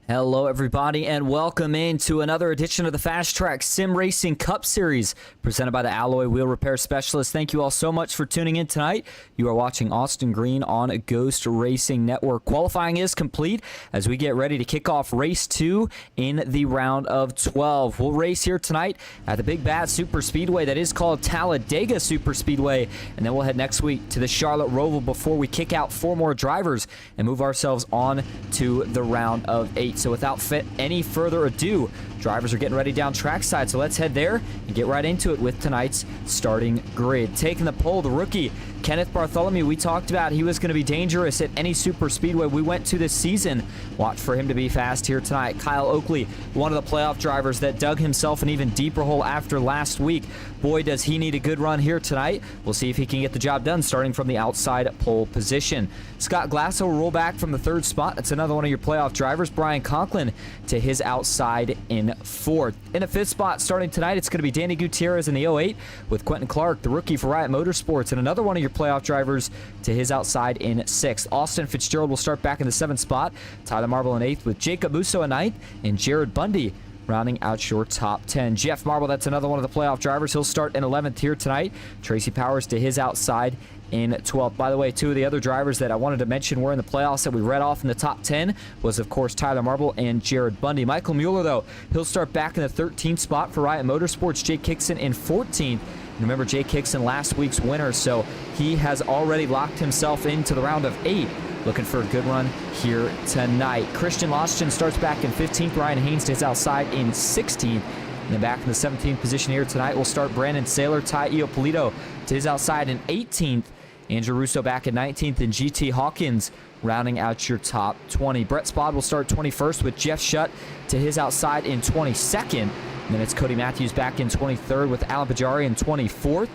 Hello, everybody, and welcome into another edition of the FastTrack Sim Racing Cup Series presented by the Alloy Wheel Repair Specialist. Thank you all so much for tuning in tonight. You are watching Austin Green on Ghost Racing Network. Qualifying is complete as we get ready to kick off race 2 in the round of 12. We'll race here tonight at the Big Bad Superspeedway that is called Talladega Superspeedway, and then we'll head next week to the Charlotte Roval before we kick out 4 more drivers and move ourselves on to the round of 8. So without any further ado, drivers are getting ready down trackside, so let's head there and get right into it with tonight's starting grid. Taking the pole, the rookie, Kenneth Bartholomew. We talked about he was going to be dangerous at any super speedway we went to this season. Watch for him to be fast here tonight. Kyle Oakley, one of the playoff drivers that dug himself an even deeper hole after last week. Boy, does he need a good run here tonight. We'll see if he can get the job done starting from the outside pole position. Scott Glasso will roll back from the 3rd spot. That's another one of your playoff drivers. Brian Conklin to his outside in 4th. In a 5th spot starting tonight, it's going to be Danny Gutierrez in the 08 with Quentin Clark, the rookie for Riot Motorsports, and another one of your playoff drivers to his outside in 6th. Austin Fitzgerald will start back in the 7th spot. Tyler Marble in 8th with Jacob Musso in 9th and Jared Bundy rounding out your top 10. Jeff Marble, that's another one of the playoff drivers. He'll start in 11th here tonight. Tracy Powers to his outside in 12th. By the way, 2 of the other drivers that I wanted to mention were in the playoffs that we read off in the top 10 was, of course, Tyler Marble and Jared Bundy. Michael Mueller, though, he'll start back in the 13th spot for Riot Motorsports. Jake Hickson in 14th. Remember, Jake Hickson, last week's winner, so he has already locked himself into the round of 8. Looking for a good run here tonight. Christian Lostgen starts back in 15th. Ryan Haynes to his outside in 16th. And then back in the 17th position here tonight, we'll start Brandon Saylor, Ty Iopolito to his outside in 18th. Andrew Russo back in 19th, and GT Hawkins rounding out your top 20. Brett Spod will start 21st with Jeff Shutt to his outside in 22nd. And then it's Cody Matthews back in 23rd with Alan Pajari in 24th.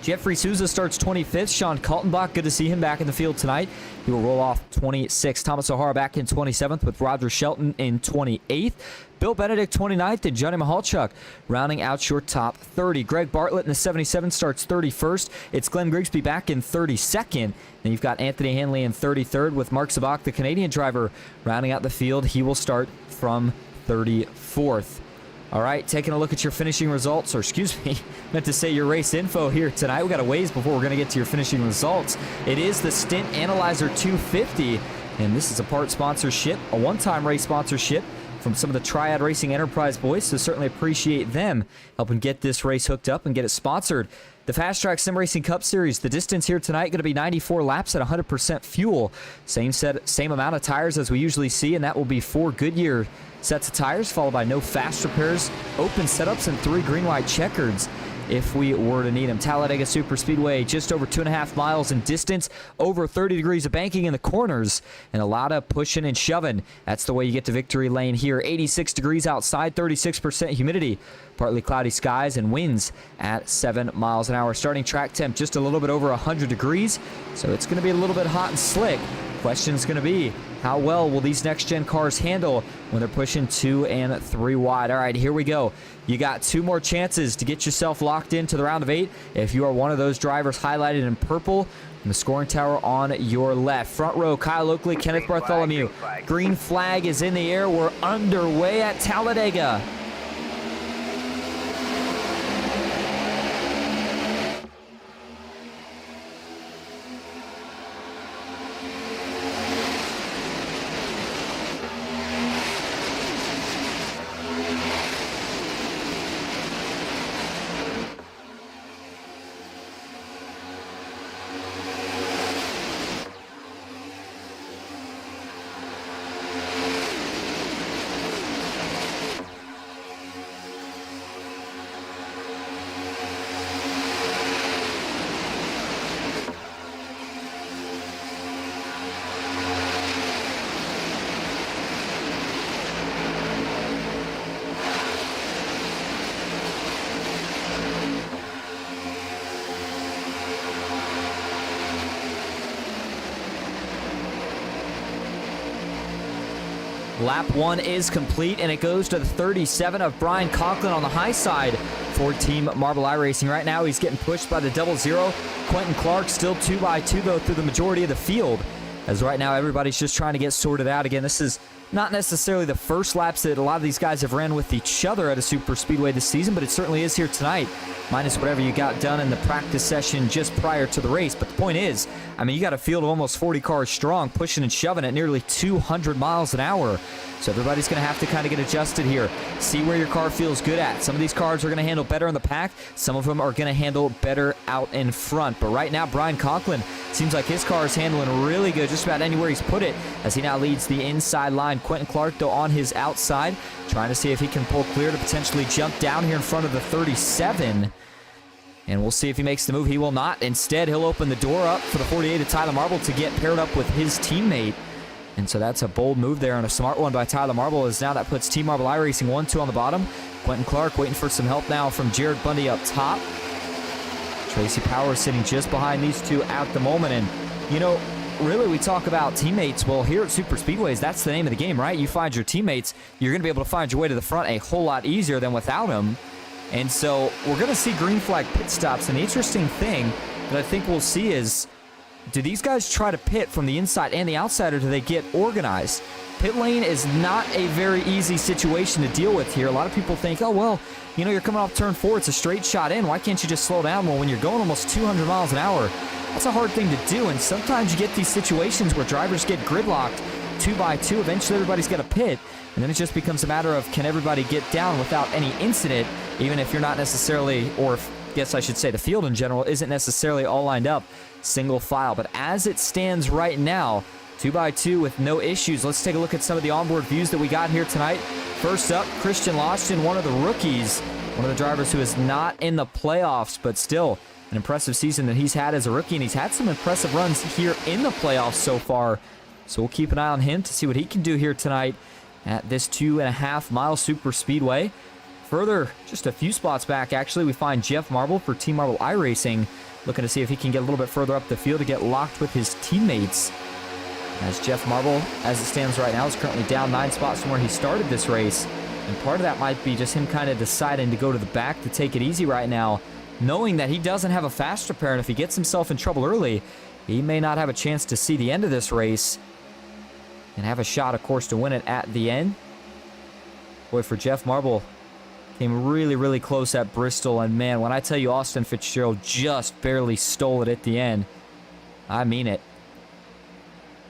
Jeffrey Souza starts 25th. Sean Kaltenbach, good to see him back in the field tonight. He will roll off 26th. Thomas O'Hara back in 27th with Roger Shelton in 28th. Bill Benedict 29th and Johnny Mahalchuk rounding out your top 30. Greg Bartlett in the 77 starts 31st. It's Glenn Grigsby back in 32nd. Then you've got Anthony Hanley in 33rd with Mark Zabak, the Canadian driver, rounding out the field. He will start from 34th. All right, taking a look at your finishing results, or excuse me, meant to say your race info here tonight. We got a ways before we're going to get to your finishing results. It is the Stint Analyzer 250, and this is a part sponsorship, a one-time race sponsorship from some of the Triad Racing Enterprise boys, so certainly appreciate them helping get this race hooked up and get it sponsored. The FastTrack Sim Racing Cup Series, the distance here tonight going to be 94 laps at 100% fuel. Same amount of tires as we usually see, and that will be 4 Goodyear sets of tires, followed by no fast repairs, open setups, and 3 green-white checkers if we were to need them. Talladega Superspeedway, just over 2.5 miles in distance, over 30 degrees of banking in the corners, and a lot of pushing and shoving. That's the way you get to victory lane here. 86 degrees outside, 36% humidity, partly cloudy skies, and winds at 7 miles an hour. Starting track temp just a little bit over 100 degrees, so it's going to be a little bit hot and slick. Question's going to be, how well will these next-gen cars handle when they're pushing 2 and 3 wide? All right, here we go. You got 2 more chances to get yourself locked into the round of 8 if you are one of those drivers highlighted in purple in the scoring tower on your left. Front row, Kyle Oakley, Kenneth Bartholomew. Green flag is in the air. We're underway at Talladega. Lap 1 is complete, and it goes to the 37 of Brian Conklin on the high side for Team Marble iRacing. Right now, he's getting pushed by the 00. Quentin Clark still 2x2, though, through the majority of the field, as right now everybody's just trying to get sorted out. Again, this is Not necessarily the first laps that a lot of these guys have ran with each other at a super speedway this season, but it certainly is here tonight, minus whatever you got done in the practice session just prior to the race. But the point is, I mean, you got a field of almost 40 cars strong, pushing and shoving at nearly 200 miles an hour. So everybody's going to have to kind of get adjusted here, see where your car feels good at. Some of these cars are going to handle better in the pack. Some of them are going to handle better out in front. But right now, Brian Conklin seems like his car is handling really good just about anywhere he's put it, as he now leads the inside line. Quentin Clark, though, on his outside, trying to see if he can pull clear to potentially jump down here in front of the 37. And we'll see if he makes the move. He will not. Instead, he'll open the door up for the 48 of Tyler Marble to get paired up with his teammate. And so that's a bold move there and a smart one by Tyler Marble, as now that puts Team Marble iRacing 1-2 on the bottom. Quentin Clark waiting for some help now from Jared Bundy up top. Tracy Powers sitting just behind these two at the moment. And, you know, really we talk about teammates. Well, here at Super Speedways, that's the name of the game, right? You find your teammates, you're going to be able to find your way to the front a whole lot easier than without them. And so we're going to see green flag pit stops. And the interesting thing that I think we'll see is, do these guys try to pit from the inside and the outside, or do they get organized? Pit lane is not a very easy situation to deal with here. A lot of people think, oh, well, you know, you're coming off turn 4. It's a straight shot in. Why can't you just slow down? Well, when you're going almost 200 miles an hour, that's a hard thing to do. And sometimes you get these situations where drivers get gridlocked 2 by 2. Eventually, everybody's got to pit. And then it just becomes a matter of, can everybody get down without any incident, even if you're not necessarily, or guess I should say the field in general isn't necessarily all lined up single file. But as it stands right now, 2 by 2 with no issues. Let's take a look at some of the onboard views that we got here tonight. First up, Christian Lashton, one of the rookies, one of the drivers who is not in the playoffs, but still an impressive season that he's had as a rookie, and he's had some impressive runs here in the playoffs so far. So we'll keep an eye on him to see what he can do here tonight at this 2.5 mile super speedway. Further, just a few spots back, actually, we find Jeff Marble for Team Marble iRacing, looking to see if he can get a little bit further up the field to get locked with his teammates. As Jeff Marble, as it stands right now, is currently down 9 spots from where he started this race. And part of that might be just him kind of deciding to go to the back to take it easy right now, knowing that he doesn't have a fast repair, and if he gets himself in trouble early, he may not have a chance to see the end of this race and have a shot, of course, to win it at the end. Boy, for Jeff Marble, came really, really close at Bristol, and man, when I tell you Austin Fitzgerald just barely stole it at the end, I mean it.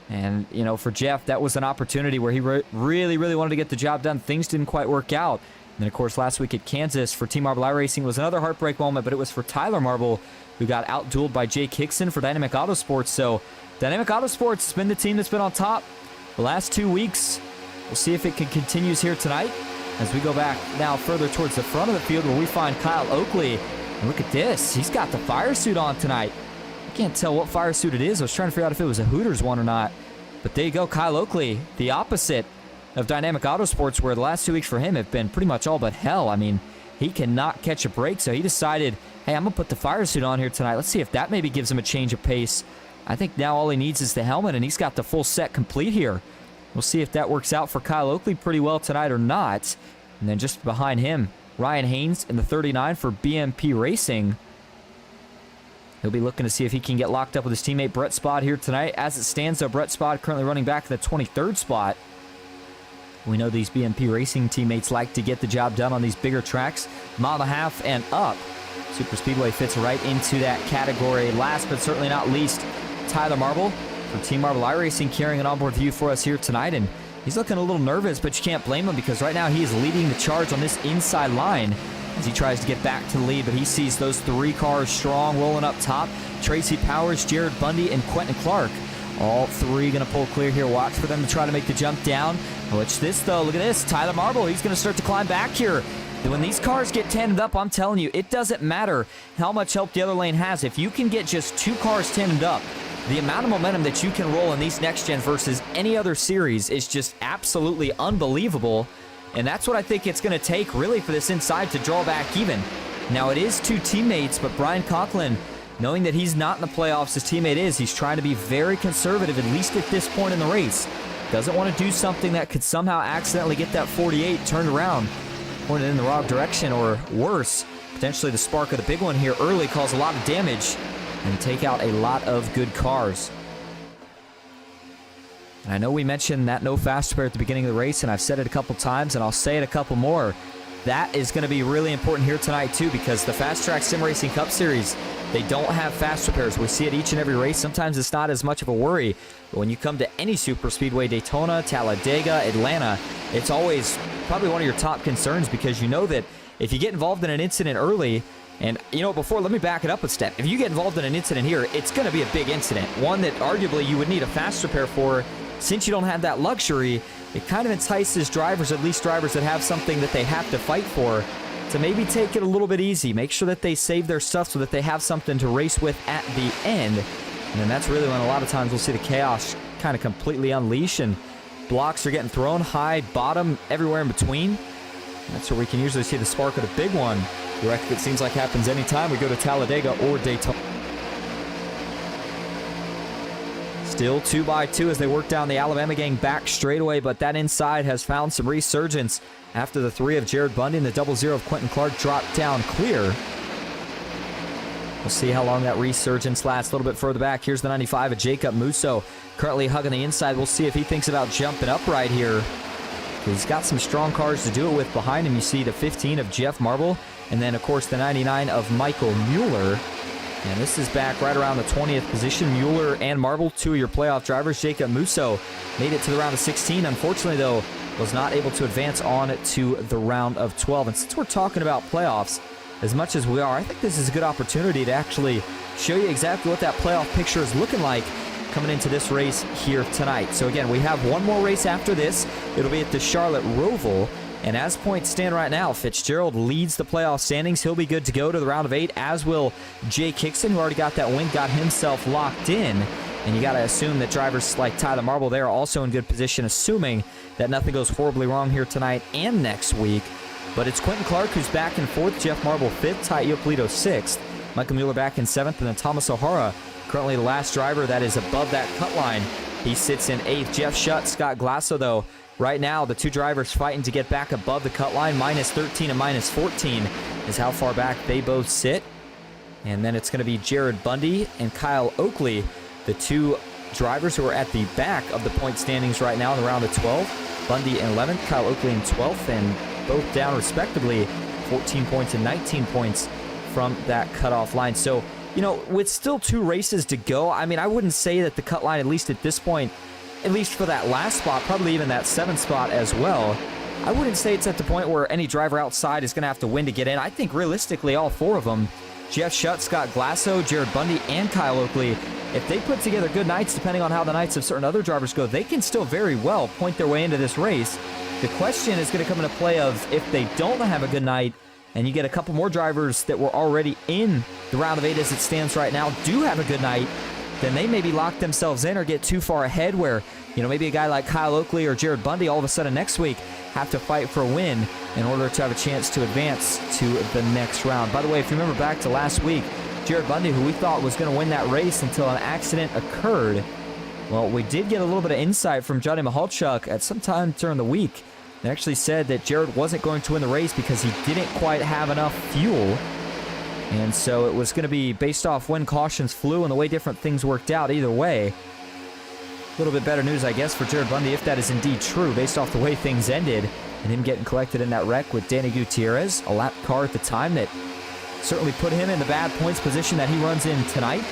And, you know, for Jeff, that was an opportunity where he really, really wanted to get the job done. Things didn't quite work out. And then, of course, last week at Kansas for Team Marble iRacing was another heartbreak moment, but it was for Tyler Marble, who got outdueled by Jake Hickson for Dynamic Autosports. So Dynamic Autosports has been the team that's been on top the last 2 weeks. We'll see if it continues here tonight as we go back now further towards the front of the field, where we find Kyle Oakley. And look at this. He's got the fire suit on tonight. I can't tell what fire suit it is. I was trying to figure out if it was a Hooters one or not. But there you go, Kyle Oakley, the opposite of Dynamic Autosports, where the last 2 weeks for him have been pretty much all but hell. I mean, he cannot catch a break, so he decided, hey, I'm going to put the fire suit on here tonight. Let's see if that maybe gives him a change of pace. I think now all he needs is the helmet, and he's got the full set complete here. We'll see if that works out for Kyle Oakley pretty well tonight or not. And then just behind him, Ryan Haynes in the 39 for BMP Racing. He'll be looking to see if he can get locked up with his teammate Brett Spod here tonight. As it stands, though, Brett Spod currently running back in the 23rd spot. We know these BMP Racing teammates like to get the job done on these bigger tracks, 1.5 miles and up. Super Speedway fits right into that category. Last but certainly not least, Tyler Marble for Team Marble iRacing carrying an onboard view for us here tonight. And he's looking a little nervous, but you can't blame him, because right now he is leading the charge on this inside line as he tries to get back to the lead. But he sees those 3 cars strong rolling up top. Tracy Powers, Jared Bundy, and Quentin Clark. All 3 going to pull clear here. Watch for them to try to make the jump down. Watch this, though. Look at this. Tyler Marble, he's going to start to climb back here. When these cars get tandem up, I'm telling you, it doesn't matter how much help the other lane has. If you can get just 2 cars tandem up, the amount of momentum that you can roll in these next gen versus any other series is just absolutely unbelievable. And that's what I think it's going to take, really, for this inside to draw back even. Now, it is 2 teammates, but Brian Conklin, knowing that he's not in the playoffs, his teammate is, he's trying to be very conservative, at least at this point in the race. Doesn't want to do something that could somehow accidentally get that 48 turned around, pointed in the wrong direction, or worse, potentially the spark of the big one here early cause a lot of damage and take out a lot of good cars. And I know we mentioned that no fast repair at the beginning of the race, and I've said it a couple times, and I'll say it a couple more. That is going to be really important here tonight, too, because the FastTrack Sim Racing Cup Series, they don't have fast repairs. We see it each and every race. Sometimes it's not as much of a worry. But when you come to any super speedway, Daytona, Talladega, Atlanta, it's always probably one of your top concerns, because you know that if you get involved in an incident early, and, you know, before, let me back it up a step. If you get involved in an incident here, it's going to be a big incident, one that arguably you would need a fast repair for. Since you don't have that luxury, it kind of entices drivers, at least drivers that have something that they have to fight for, to maybe take it a little bit easy. Make sure that they save their stuff so that they have something to race with at the end. And then that's really when a lot of times we'll see the chaos kind of completely unleash, and blocks are getting thrown high, bottom, everywhere in between. That's where we can usually see the spark of the big one. The wreck that seems like happens anytime we go to Talladega or Daytona. Still 2x2 as they work down the Alabama gang back straightaway, but that inside has found some resurgence after the 3 of Jared Bundy and the 00 of Quentin Clark dropped down clear. We'll see how long that resurgence lasts. A little bit further back, here's the 95 of Jacob Musso, currently hugging the inside. We'll see if he thinks about jumping up right here. He's got some strong cars to do it with behind him. You see the 15 of Jeff Marble, and then, of course, the 99 of Michael Mueller. And this is back right around the 20th position. Mueller and Marble, 2 of your playoff drivers. Jacob Musso made it to the round of 16. Unfortunately, though, was not able to advance on to the round of 12. And since we're talking about playoffs, as much as we are, I think this is a good opportunity to actually show you exactly what that playoff picture is looking like coming into this race here tonight. So again, we have one more race after this. It'll be at the Charlotte Roval. And as points stand right now, Fitzgerald leads the playoff standings. He'll be good to go to the round of 8, as will Jay Kickson, who already got that win, got himself locked in. And you got to assume that drivers like Tyler Marble, they are also in good position, assuming that nothing goes horribly wrong here tonight and next week. But it's Quentin Clark who's back in 4th, Jeff Marble 5th, Ty Iopolito 6th, Michael Mueller back in 7th, and then Thomas O'Hara, currently the last driver that is above that cut line. He sits in 8th. Jeff Shutt, Scott Glasso, though, right now, the 2 drivers fighting to get back above the cut line. Minus 13 and minus 14 is how far back they both sit. And then it's going to be Jared Bundy and Kyle Oakley, the 2 drivers who are at the back of the point standings right now in the round of 12. Bundy in 11th, Kyle Oakley in 12th, and both down respectively 14 points and 19 points from that cutoff line. So, you know, with still 2 races to go, I mean, I wouldn't say that the cut line, at least at this point, at least for that last spot, probably even that 7th spot as well, I wouldn't say it's at the point where any driver outside is going to have to win to get in. I think realistically all 4 of them, Jeff Shutt, Scott Glasso, Jared Bundy, and Kyle Oakley, if they put together good nights, depending on how the nights of certain other drivers go, they can still very well point their way into this race. The question is going to come into play of if they don't have a good night and you get a couple more drivers that were already in the round of 8 as it stands right now do have a good night, then they maybe lock themselves in or get too far ahead where, you know, maybe a guy like Kyle Oakley or Jared Bundy all of a sudden next week have to fight for a win in order to have a chance to advance to the next round. By the way, if you remember back to last week, Jared Bundy, who we thought was going to win that race until an accident occurred, well, we did get a little bit of insight from Johnny Mahalchuk at some time during the week. They actually said that Jared wasn't going to win the race because he didn't quite have enough fuel. And so it was going to be based off when cautions flew and the way different things worked out either way. A little bit better news, I guess, for Jared Bundy, if that is indeed true, based off the way things ended and him getting collected in that wreck with Danny Gutierrez, a lap car at the time that certainly put him in the bad points position that he runs in tonight.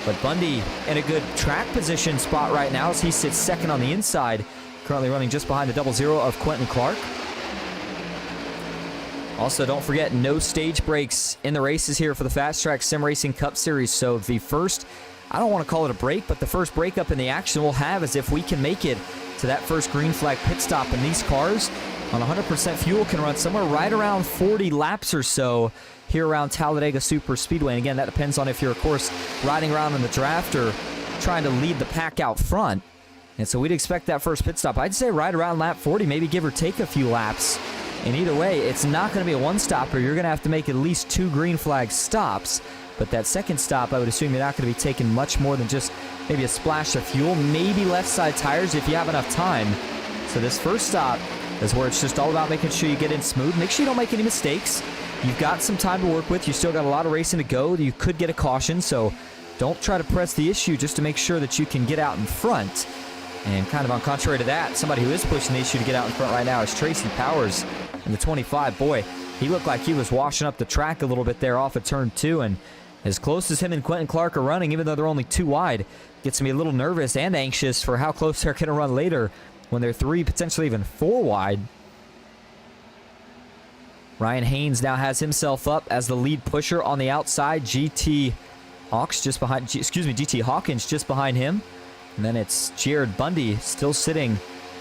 But Bundy in a good track position spot right now as he sits 2nd on the inside, currently running just behind the 00 of Quentin Clark. Also, don't forget, no stage breaks in the races here for the FastTrack Sim Racing Cup Series. So the first, I don't want to call it a break, but the first breakup in the action we'll have is if we can make it to that first green flag pit stop. And these cars on 100% fuel can run somewhere right around 40 laps or so here around Talladega Superspeedway. And again, that depends on if you're, of course, riding around in the draft or trying to lead the pack out front. And so we'd expect that first pit stop, I'd say right around lap 40, maybe give or take a few laps. And either way, it's not going to be a one-stopper. You're going to have to make at least 2 green flag stops. But that second stop, I would assume you're not going to be taking much more than just maybe a splash of fuel, maybe left side tires if you have enough time. So this first stop is where it's just all about making sure you get in smooth. Make sure you don't make any mistakes. You've got some time to work with. You still got a lot of racing to go. You could get a caution, so don't try to press the issue just to make sure that you can get out in front. And kind of on contrary to that, somebody who is pushing the issue to get out in front right now is Tracy Powers in the 25. Boy, he looked like he was washing up the track a little bit there off of turn 2. And as close as him and Quentin Clark are running, even though they're only 2 wide, gets me a little nervous and anxious for how close they're going to run later when they're 3, potentially even 4 wide. Ryan Haynes now has himself up as the lead pusher on the outside. GT Hawkins just behind him. And then it's Jared Bundy still sitting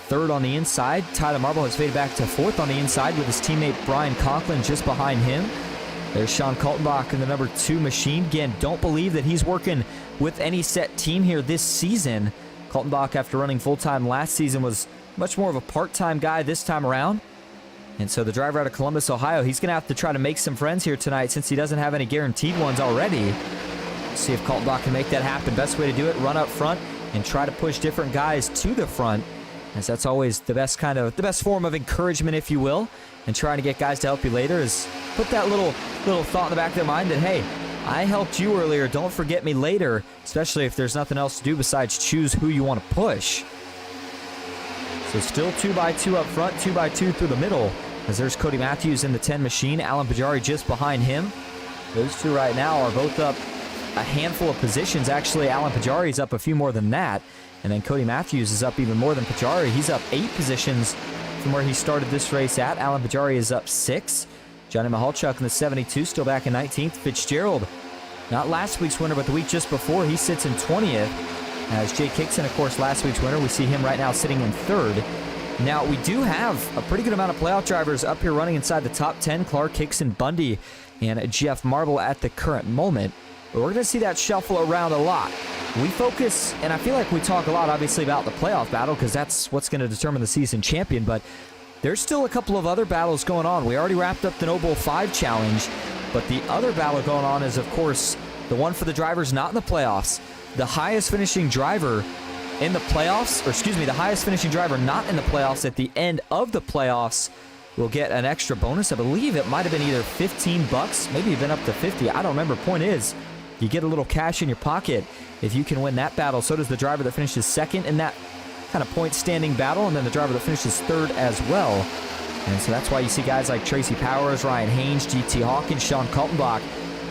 3rd on the inside. Tyler Marble has faded back to 4th on the inside with his teammate Brian Conklin just behind him. There's Sean Kaltenbach in the number 2 machine. Again, don't believe that he's working with any set team here this season. Kaltenbach, after running full-time last season, was much more of a part-time guy this time around. And so the driver out of Columbus, Ohio, he's going to have to try to make some friends here tonight since he doesn't have any guaranteed ones already. See if Kaltenbach can make that happen. Best way to do it, run up front and try to push different guys to the front, as that's always the best form of encouragement, if you will. And trying to get guys to help you later is put that little thought in the back of their mind that, hey, I helped you earlier, don't forget me later, especially if there's nothing else to do besides choose who you want to push. So still 2x2 up front, 2x2 through the middle, as there's Cody Matthews in the 10 machine, Alan Pajari just behind him. Those two right now are both up a handful of positions. Actually, Alan Pajari is up a few more than that. And then Cody Matthews is up even more than Pajari. He's up 8 positions from where he started this race at. Alan Pajari is up 6. Johnny Mahalchuk in the 72, still back in 19th. Fitzgerald, not last week's winner, but the week just before, he sits in 20th. As Jay Kickson, of course, last week's winner. We see him right now sitting in 3rd. Now, we do have a pretty good amount of playoff drivers up here running inside the top 10. Clark, Hickson, Bundy, and Jeff Marble at the current moment. But we're going to see that shuffle around a lot. We focus, and I feel like we talk a lot, obviously, about the playoff battle because that's what's going to determine the season champion, but there's still a couple of other battles going on. We already wrapped up the Noble 5 Challenge, but the other battle going on is, of course, the one for the drivers not in the playoffs. The highest finishing driver in the playoffs, the highest finishing driver not in the playoffs at the end of the playoffs will get an extra bonus. I believe it might have been either $15, maybe even up to 50. I don't remember. Point is, you get a little cash in your pocket if you can win that battle. So does the driver that finishes 2nd in that kind of point standing battle, and then the driver that finishes 3rd as well. And so that's why you see guys like Tracy Powers, Ryan Haynes, GT Hawkins, Sean Kaltenbach.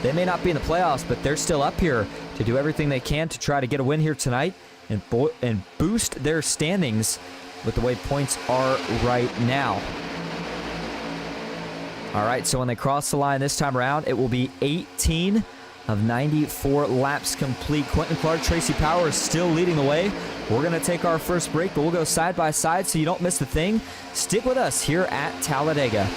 They may not be in the playoffs, but they're still up here to do everything they can to try to get a win here tonight and boost their standings with the way points are right now. All right, so when they cross the line this time around, it will be 18 of 94 laps complete. Quentin Clark, Tracy Powers still leading the way. We're going to take our first break, but we'll go side by side so you don't miss a thing. Stick with us here at Talladega.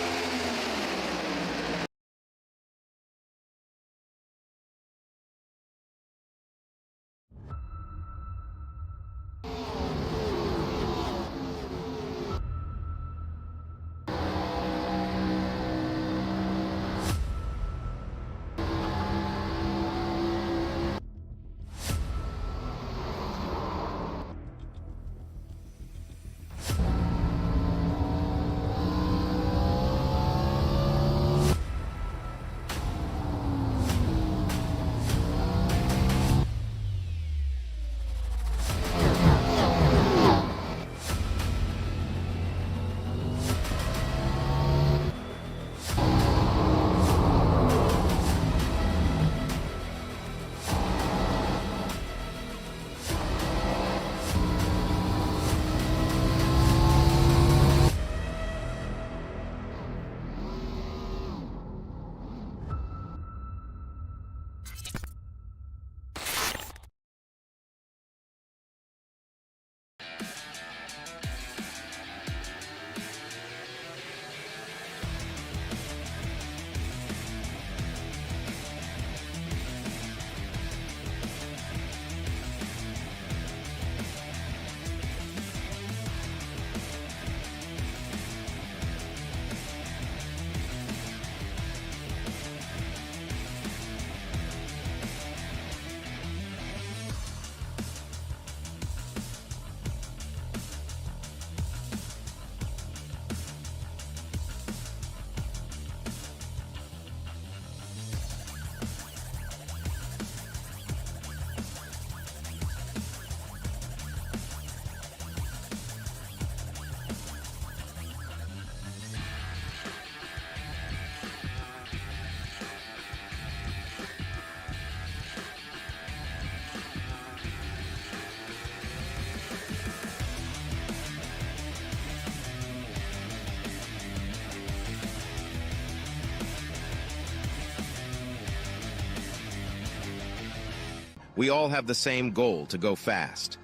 We all have the same goal, to go fast.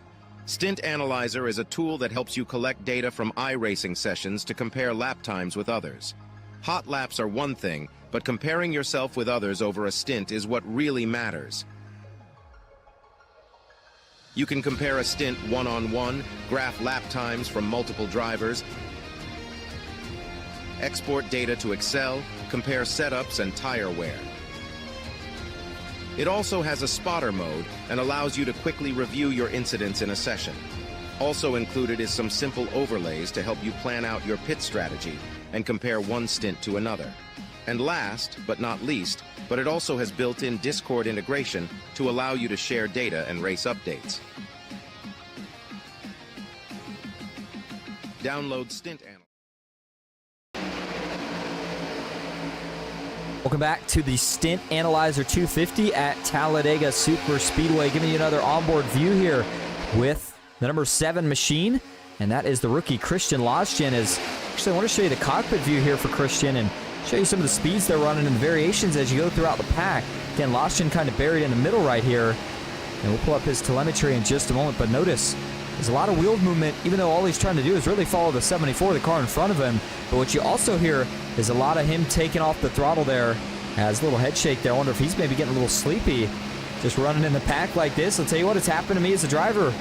Stint Analyzer is a tool that helps you collect data from iRacing sessions to compare lap times with others. Hot laps are one thing, but comparing yourself with others over a stint is what really matters. You can compare a stint one-on-one, graph lap times from multiple drivers, export data to Excel, compare setups and tire wear. It also has a spotter mode and allows you to quickly review your incidents in a session. Also included is some simple overlays to help you plan out your pit strategy and compare one stint to another. And last, but not least, but it also has built-in Discord integration to allow you to share data and race updates. Download Stint Analyzer. Welcome back to the Stint Analyzer 250 at Talladega Superspeedway, giving you another onboard view here with the number 7 machine, and that is the rookie Christian Losgen. Actually, I want to show you the cockpit view here for Christian and show you some of the speeds they're running and the variations as you go throughout the pack. Again, Losgen kind of buried in the middle right here, and we'll pull up his telemetry in just a moment, but notice there's a lot of wheel movement, even though all he's trying to do is really follow the 74, the car in front of him. But what you also hear is a lot of him taking off the throttle there. Has a little head shake there. I wonder if he's maybe getting a little sleepy. Just running in the pack like this. I'll tell you what, it's happened to me as a driver.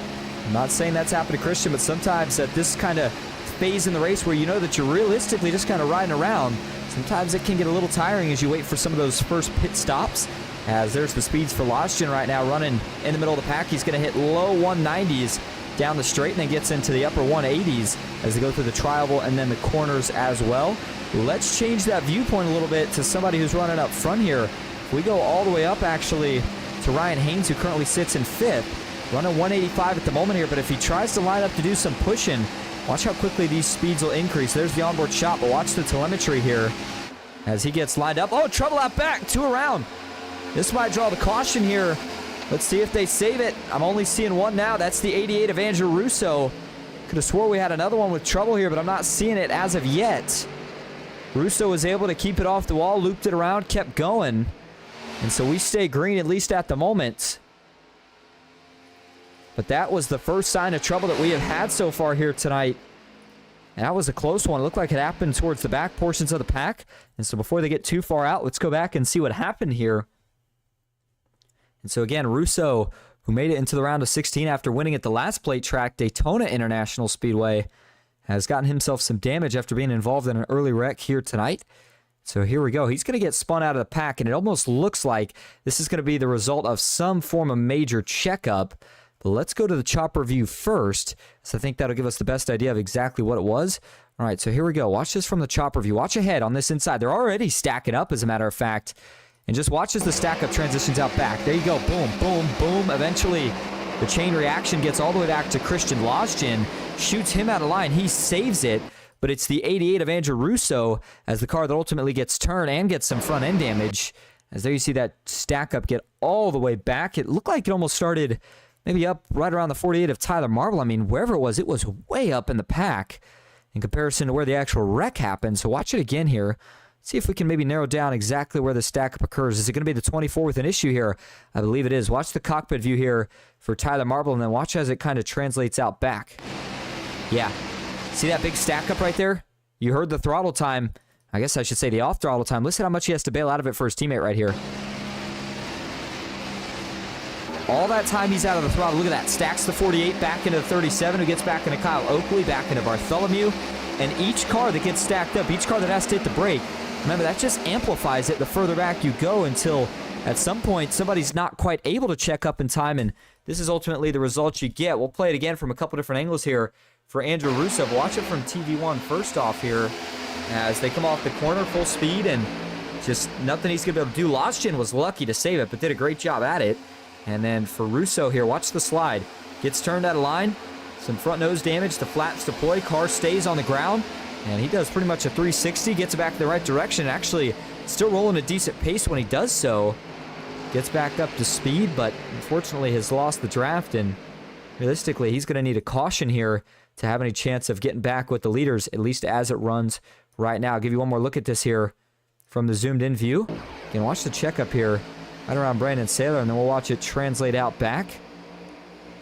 I'm not saying that's happened to Christian, but sometimes at this kind of phase in the race where you know that you're realistically just kind of riding around, sometimes it can get a little tiring as you wait for some of those first pit stops. As there's the speeds for Losgen right now running in the middle of the pack. He's going to hit low 190s down the straight and then gets into the upper 180s as they go through the tri-oval and then the corners as well. Let's change that viewpoint a little bit to somebody who's running up front here. We go all the way up actually to Ryan Haynes, who currently sits in 5th, running 185 at the moment here, but if he tries to line up to do some pushing, watch how quickly these speeds will increase. There's the onboard shot, but watch the telemetry here as he gets lined up. Oh, trouble out back, 2 around. This might draw the caution here. Let's see if they save it. I'm only seeing one now. That's the 88 of Andrew Russo. Could have swore we had another one with trouble here, but I'm not seeing it as of yet. Russo was able to keep it off the wall, looped it around, kept going. And so we stay green, at least at the moment. But that was the first sign of trouble that we have had so far here tonight. And that was a close one. It looked like it happened towards the back portions of the pack. And so before they get too far out, let's go back and see what happened here. And so again, Russo, who made it into the round of 16 after winning at the last plate track, Daytona International Speedway, has gotten himself some damage after being involved in an early wreck here tonight. So here we go. He's going to get spun out of the pack, and it almost looks like this is going to be the result of some form of major checkup. But let's go to the chopper view first, so I think that'll give us the best idea of exactly what it was. All right, so here we go. Watch this from the chopper view. Watch ahead on this inside. They're already stacking up, as a matter of fact. And just watch as the stack-up transitions out back. There you go. Boom, boom, boom. Eventually, the chain reaction gets all the way back to Christian Losgen. Shoots him out of line. He saves it. But it's the 88 of Andrew Russo as the car that ultimately gets turned and gets some front-end damage. As there you see that stack-up get all the way back. It looked like it almost started maybe up right around the 48 of Tyler Marble. I mean, wherever it was way up in the pack in comparison to where the actual wreck happened. So watch it again here. See if we can maybe narrow down exactly where the stack-up occurs. Is it going to be the 24 with an issue here? I believe it is. Watch the cockpit view here for Tyler Marble, and then watch as it kind of translates out back. Yeah. See that big stack-up right there? You heard the throttle time. I guess I should say the off-throttle time. Listen how much he has to bail out of it for his teammate right here. All that time he's out of the throttle. Look at that. Stacks the 48 back into the 37, who gets back into Kyle Oakley, back into Bartholomew. And each car that gets stacked up, each car that has to hit the brake, remember, that just amplifies it the further back you go until at some point somebody's not quite able to check up in time, and this is ultimately the result you get. We'll play it again from a couple different angles here for Andrew Russo. Watch it from TV1 first off here as they come off the corner full speed, and just nothing he's going to be able to do. Losgen was lucky to save it, but did a great job at it. And then for Russo here, watch the slide. Gets turned out of line. Some front nose damage. The flaps deploy. Car stays on the ground. And he does pretty much a 360. Gets it back in the right direction. Actually, still rolling a decent pace when he does so. Gets back up to speed, but unfortunately has lost the draft. And realistically, he's going to need a caution here to have any chance of getting back with the leaders, at least as it runs right now. I'll give you one more look at this here from the zoomed in view. You can watch the checkup here. right around Brandon Saylor, and then we'll watch it translate out back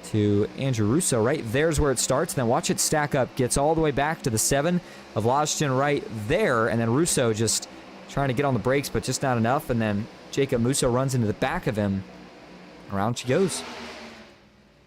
to Andrew Russo. Right there's where it starts. Then watch it stack up. Gets all the way back to the 7 of Lodgton right there. And then Russo just trying to get on the brakes, but just not enough. And then Jacob Musso runs into the back of him. Around she goes.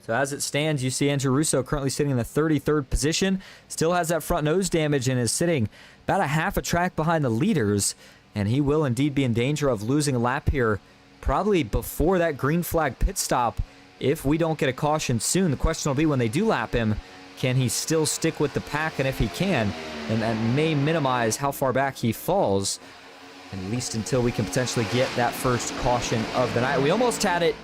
So as it stands, you see Andrew Russo currently sitting in the 33rd position. Still has that front nose damage and is sitting about a half a track behind the leaders. And he will indeed be in danger of losing a lap here, probably before that green flag pit stop. If we don't get a caution soon, the question will be when they do lap him, can he still stick with the pack? And if he can, then that may minimize how far back he falls, at least until we can potentially get that first caution of the night. We almost had it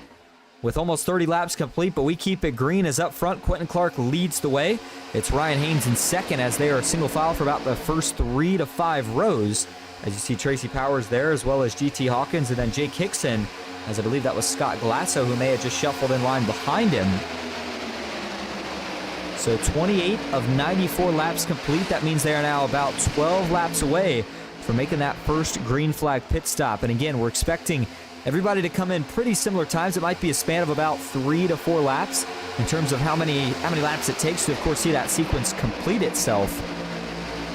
with almost 30 laps complete, but we keep it green as up front, Quentin Clark leads the way. It's Ryan Haynes in second as they are single file for about the first 3 to 5 rows. As you see Tracy Powers there, as well as GT Hawkins, and then Jake Hickson, as I believe that was Scott Glasso, who may have just shuffled in line behind him. So 28 of 94 laps complete. That means they are now about 12 laps away from making that first green flag pit stop. And again, we're expecting everybody to come in pretty similar times. It might be a span of about 3 to 4 laps in terms of how many laps it takes to, of course, see that sequence complete itself.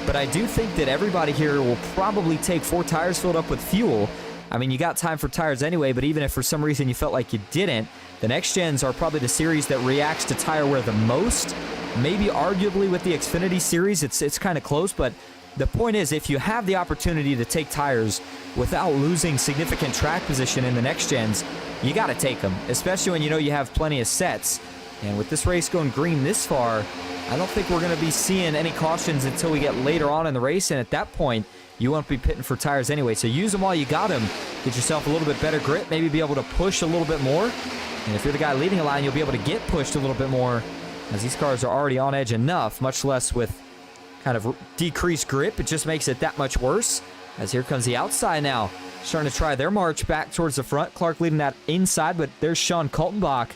But I do think that everybody here will probably take 4 tires filled up with fuel. I mean, you got time for tires anyway, but even if for some reason you felt like you didn't, the next gens are probably the series that reacts to tire wear the most. Maybe arguably with the Xfinity series, it's kind of close, but the point is, if you have the opportunity to take tires without losing significant track position in the next gens, you got to take them, especially when you know you have plenty of sets. And with this race going green this far, I don't think we're going to be seeing any cautions until we get later on in the race, and at that point, you won't be pitting for tires anyway. So use them while you got them. Get yourself a little bit better grip, maybe be able to push a little bit more. And if you're the guy leading a line, you'll be able to get pushed a little bit more, as these cars are already on edge enough, much less with kind of decreased grip. It just makes it that much worse. As here comes the outside now, starting to try their march back towards the front. Clark leading that inside, but there's Sean Kaltenbach.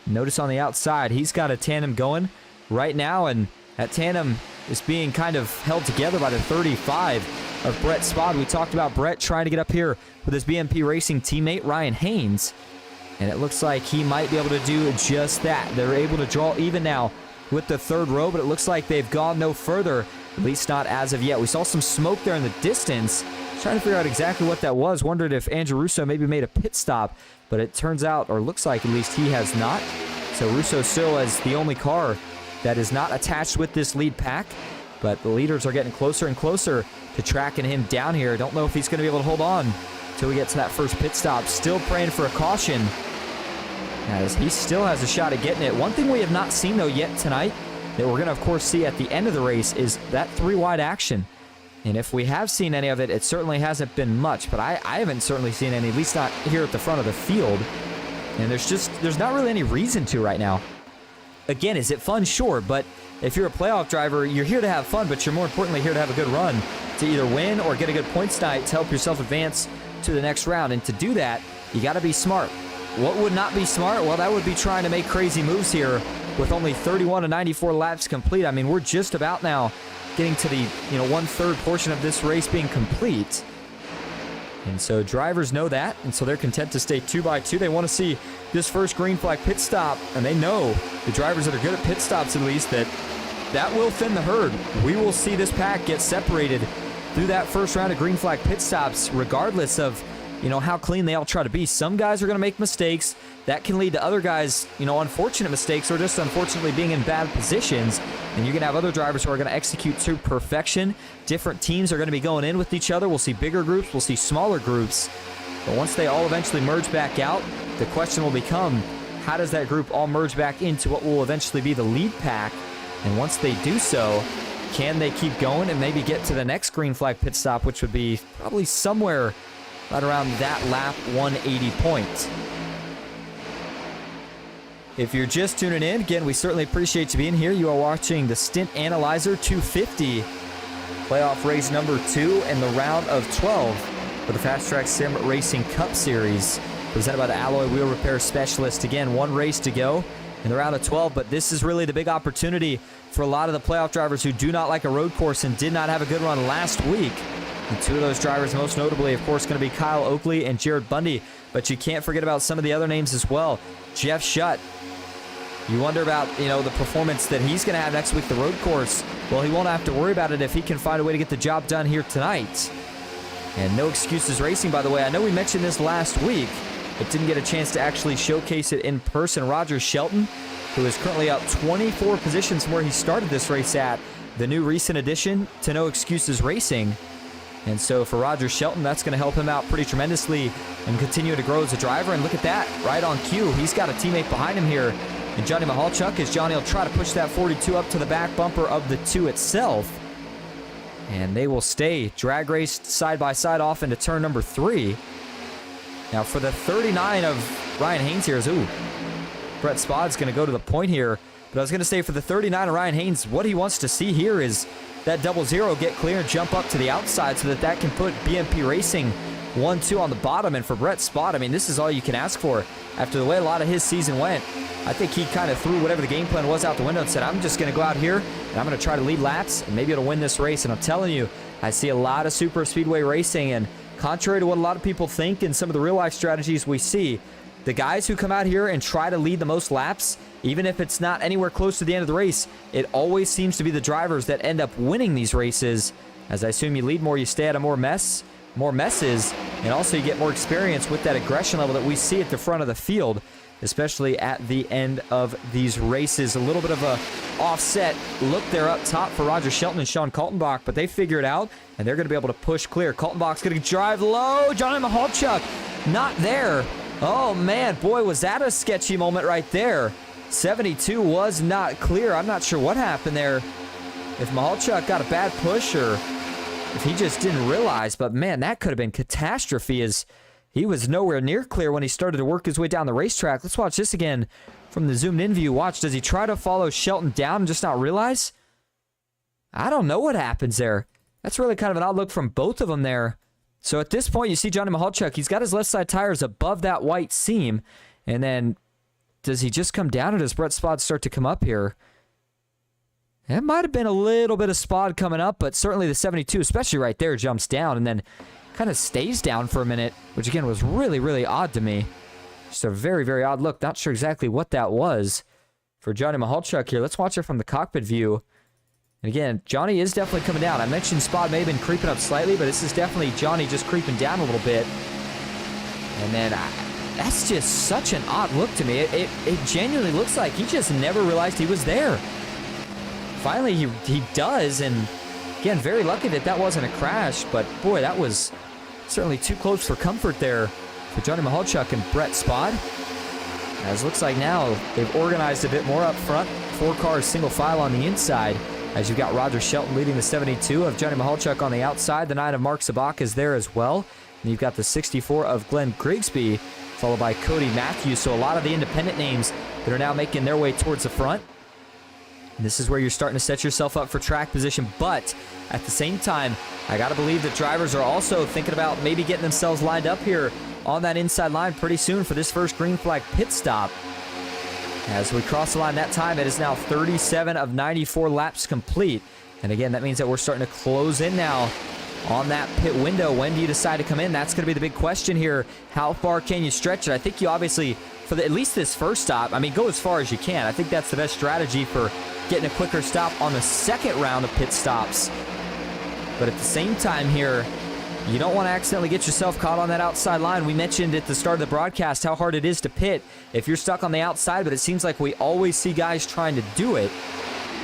Notice on the outside, he's got a tandem going right now, and that tandem is being kind of held together by the 35 of Brett Spod. We talked about Brett trying to get up here with his BMP Racing teammate Ryan Haynes, and it looks like he might be able to do just that. They're able to draw even now with the 3rd row, but it looks like they've gone no further, at least not as of yet. We saw some smoke there in the distance. Trying to figure out exactly what that was. Wondered if Andrew Russo maybe made a pit stop, but it turns out, or looks like at least, he has not. So Russo still has the only car that is not attached with this lead pack, but the leaders are getting closer and closer to tracking him down here. Don't know if he's going to be able to hold on until we get to that first pit stop. Still praying for a caution, as he still has a shot at getting it. One thing we have not seen, though, yet tonight, that we're going to, of course, see at the end of the race is that 3-wide action. And if we have seen any of it, it certainly hasn't been much, but I haven't certainly seen any, at least not here at the front of the field. And there's not really any reason to right now. Again, is it fun? Sure, but if you're a playoff driver, you're here to have fun, but you're more importantly here to have a good run, to either win or get a good points night to help yourself advance to the next round. And to do that, you got to be smart. What would not be smart? Well, that would be trying to make crazy moves here with only 31 to 94 laps complete. I mean, we're just about now getting to the 1/3 portion of this race being complete. And so drivers know that, and so they're content to stay 2 by 2. They want to see this first green flag pit stop, and they know, the drivers that are good at pit stops at least, that will thin the herd. We will see this pack get separated through that first round of green flag pit stops, regardless of how clean they all try to be. Some guys are going to make mistakes. That can lead to other guys, unfortunate mistakes, or just unfortunately being in bad positions. And you can have other drivers who are going to execute to perfection. Different teams are going to be going in with each other. We'll see bigger groups. We'll see smaller groups. But once they all eventually merge back out, the question will become, how does that group all merge back into what will eventually be the lead pack? And once they do so, can they keep going and maybe get to the next green flag pit stop, which would be probably somewhere right around that lap 180 point. If you're just tuning in, again, we certainly appreciate you being here. You are watching the Stint Analyzer 250 playoff race number 2 in the round of 12 for the FastTrack Sim Racing Cup Series, presented by the Alloy Wheel Repair Specialist. Again, 1 race to go in the round of 12, but this is really the big opportunity for a lot of the playoff drivers who do not like a road course and did not have a good run last week. And 2 of those drivers, most notably, of course, going to be Kyle Oakley and Jared Bundy. but you can't forget about some of the other names as well. Jeff Shutt. You wonder about, the performance that he's going to have next week, the road course. Well, he won't have to worry about it if he can find a way to get the job done here tonight. And No Excuses Racing, by the way. I know we mentioned this last week, but didn't get a chance to actually showcase it in person. Roger Shelton, who is currently up 24 positions from where he started this race at, the new recent addition to No Excuses Racing. And so for Roger Shelton, that's going to help him out pretty tremendously and continue to grow as a driver. And look at that, right on cue. He's got a teammate behind him here. And Johnny Mahalchuk, as Johnny will try to push that 42 up to the back bumper of the 2 itself. And they will stay drag raced side by side off into turn number 3. Now for the 39 of Ryan Haynes here is, Brett Spod's going to go to the point here. But I was going to say for the 39 of Ryan Haynes, what he wants to see here is that 00 get clear and jump up to the outside so that can put BMP Racing 1-2 on the bottom. And for Brett Spot, I mean, this is all you can ask for. After the way a lot of his season went, I think he kind of threw whatever the game plan was out the window and said, I'm just going to go out here and I'm going to try to lead laps and maybe it'll win this race. And I'm telling you, I see a lot of super speedway racing, and contrary to what a lot of people think and some of the real life strategies we see, the guys who come out here and try to lead the most laps, even if it's not anywhere close to the end of the race, it always seems to be the drivers that end up winning these races. As I assume you lead more, you stay out of more messes, and also you get more experience with that aggression level that we see at the front of the field, especially at the end of these races. A little bit of a offset look there up top for Roger Shelton and Sean Kaltenbach, but they figure it out, and they're going to be able to push clear. Kaltenbach's going to drive low. Johnny Mahalchuk not there. Oh, man, boy, was that a sketchy moment right there. 72 was not clear. I'm not sure what happened there. If Mahalchuk got a bad push or if he just didn't realize, but man, that could have been catastrophe as he was nowhere near clear when he started to work his way down the racetrack. Let's watch this again from the zoomed in view. Watch, does he try to follow Shelton down and just not realize? I don't know what happens there. That's really kind of an odd look from both of them there. So at this point, you see Johnny Mahalchuk. He's got his left side tires above that white seam. And then does he just come down or does Brett Spod start to come up here? It might have been a little bit of Spod coming up, but certainly the 72, especially right there, jumps down and then kind of stays down for a minute, which again was really, really odd to me. Just a very, very odd look. Not sure exactly what that was for Johnny Mahalchuk here. Let's watch it from the cockpit view. And again, Johnny is definitely coming down. I mentioned Spod may have been creeping up slightly, but this is definitely Johnny just creeping down a little bit. And then that's just such an odd look to me. It genuinely looks like he just never realized he was there. Finally, he does, and again, very lucky that that wasn't a crash, but boy, that was certainly too close for comfort there for Johnny Mahalchuk and Brett Spod. As it looks like now, they've organized a bit more up front. 4 cars single file on the inside, as you've got Roger Shelton leading the 72 of Johnny Mahalchuk on the outside. The 9 of Mark Sabak is there as well. And you've got the 64 of Glenn Grigsby, followed by Cody Matthews. So a lot of the independent names that are now making their way towards the front. And this is where you're starting to set yourself up for track position. But at the same time, I got to believe that drivers are also thinking about maybe getting themselves lined up here on that inside line pretty soon for this first green flag pit stop. As we cross the line that time, it is now 37 of 94 laps complete. And again, that means that we're starting to close in now on that pit window. When do you decide to come in? That's going to be the big question here. How far can you stretch it? I think you obviously, for at least this first stop, I mean, go as far as you can. I think that's the best strategy for getting a quicker stop on the second round of pit stops. But at the same time here, you don't want to accidentally get yourself caught on that outside line. We mentioned at the start of the broadcast how hard it is to pit if you're stuck on the outside, but it seems like we always see guys trying to do it.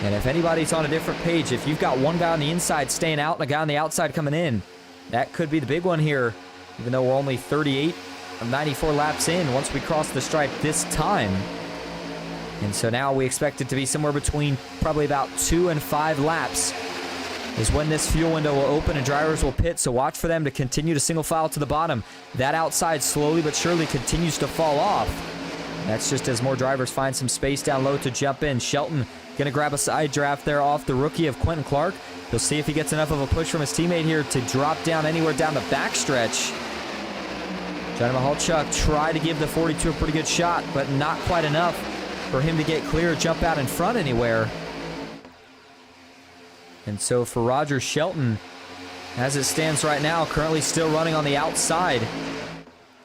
And if anybody's on a different page, if you've got one guy on the inside staying out and a guy on the outside coming in, that could be the big one here, even though we're only 38 of 94 laps in once we cross the stripe this time. And so now we expect it to be somewhere between probably about 2 and 5 laps is when this fuel window will open and drivers will pit. So watch for them to continue to single file to the bottom. That outside slowly but surely continues to fall off. That's just as more drivers find some space down low to jump in. Shelton going to grab a side draft there off the rookie of Quentin Clark. He'll see if he gets enough of a push from his teammate here to drop down anywhere down the backstretch. Johnny Mahalchuk tried to give the 42 a pretty good shot, but not quite enough for him to get clear or jump out in front anywhere. And so for Roger Shelton, as it stands right now, currently still running on the outside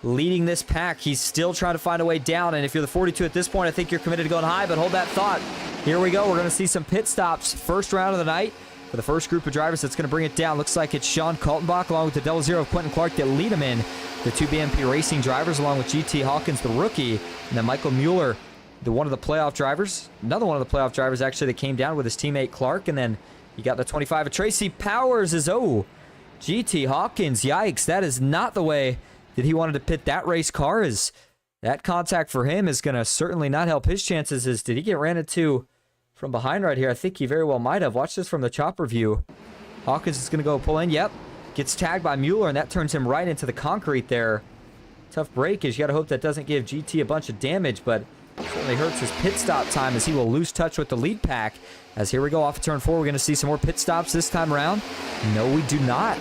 leading this pack. He's still trying to find a way down, and if you're the 42 at this point, I think you're committed to going high, but hold that thought. Here we go. We're going to see some pit stops. First round of the night for the first group of drivers that's going to bring it down. Looks like it's Sean Kaltenbach along with the double zero of Quentin Clark that lead him in. The two BMP Racing drivers along with GT Hawkins, the rookie, and then Michael Mueller, one of the playoff drivers. Another one of the playoff drivers actually that came down with his teammate Clark, and then you got the 25 of Tracy Powers is, GT Hawkins. Yikes, that is not the way that he wanted to pit that race car. Is that contact for him is going to certainly not help his chances. Did he get ran into from behind right here? I think he very well might have. Watch this from the chopper view. Hawkins is going to go pull in. Yep. Gets tagged by Mueller, and that turns him right into the concrete there. Tough break, as you got to hope that doesn't give GT a bunch of damage, but certainly hurts his pit stop time as he will lose touch with the lead pack. As here we go off of turn 4, we're going to see some more pit stops this time around. No, we do not.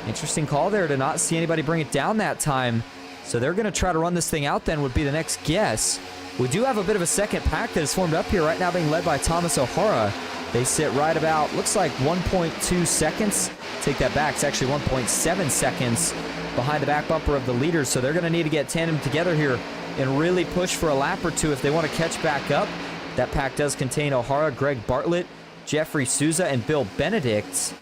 Interesting call there to not see anybody bring it down that time. So they're going to try to run this thing out then would be the next guess. We do have a bit of a second pack that is formed up here right now being led by Thomas O'Hara. They sit right about, looks like 1.2 seconds. Take that back, it's actually 1.7 seconds behind the back bumper of the leaders. So they're going to need to get tandem together here and really push for a lap or two if they want to catch back up. That pack does contain O'Hara, Greg Bartlett, Jeffrey Souza, and Bill Benedict.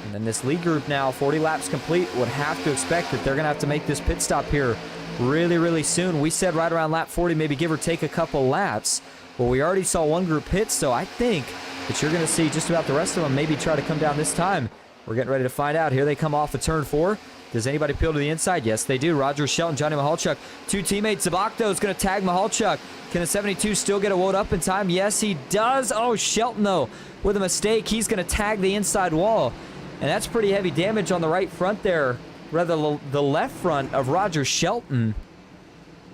And then this lead group now, 40 laps complete, would have to expect that they're going to have to make this pit stop here really, really soon. We said right around lap 40, maybe give or take a couple laps. Well, we already saw one group hit, so I think that you're going to see just about the rest of them maybe try to come down this time. We're getting ready to find out. Here they come off of turn 4. Does anybody peel to the inside? Yes, they do. Roger Shelton, Johnny Mahalchuk, two teammates. Zabakto is going to tag Mahalchuk. Can the 72 still get a load up in time? Yes, he does. Oh, Shelton, though, with a mistake. He's going to tag the inside wall. And that's pretty heavy damage on the right front there. Rather, the left front of Roger Shelton.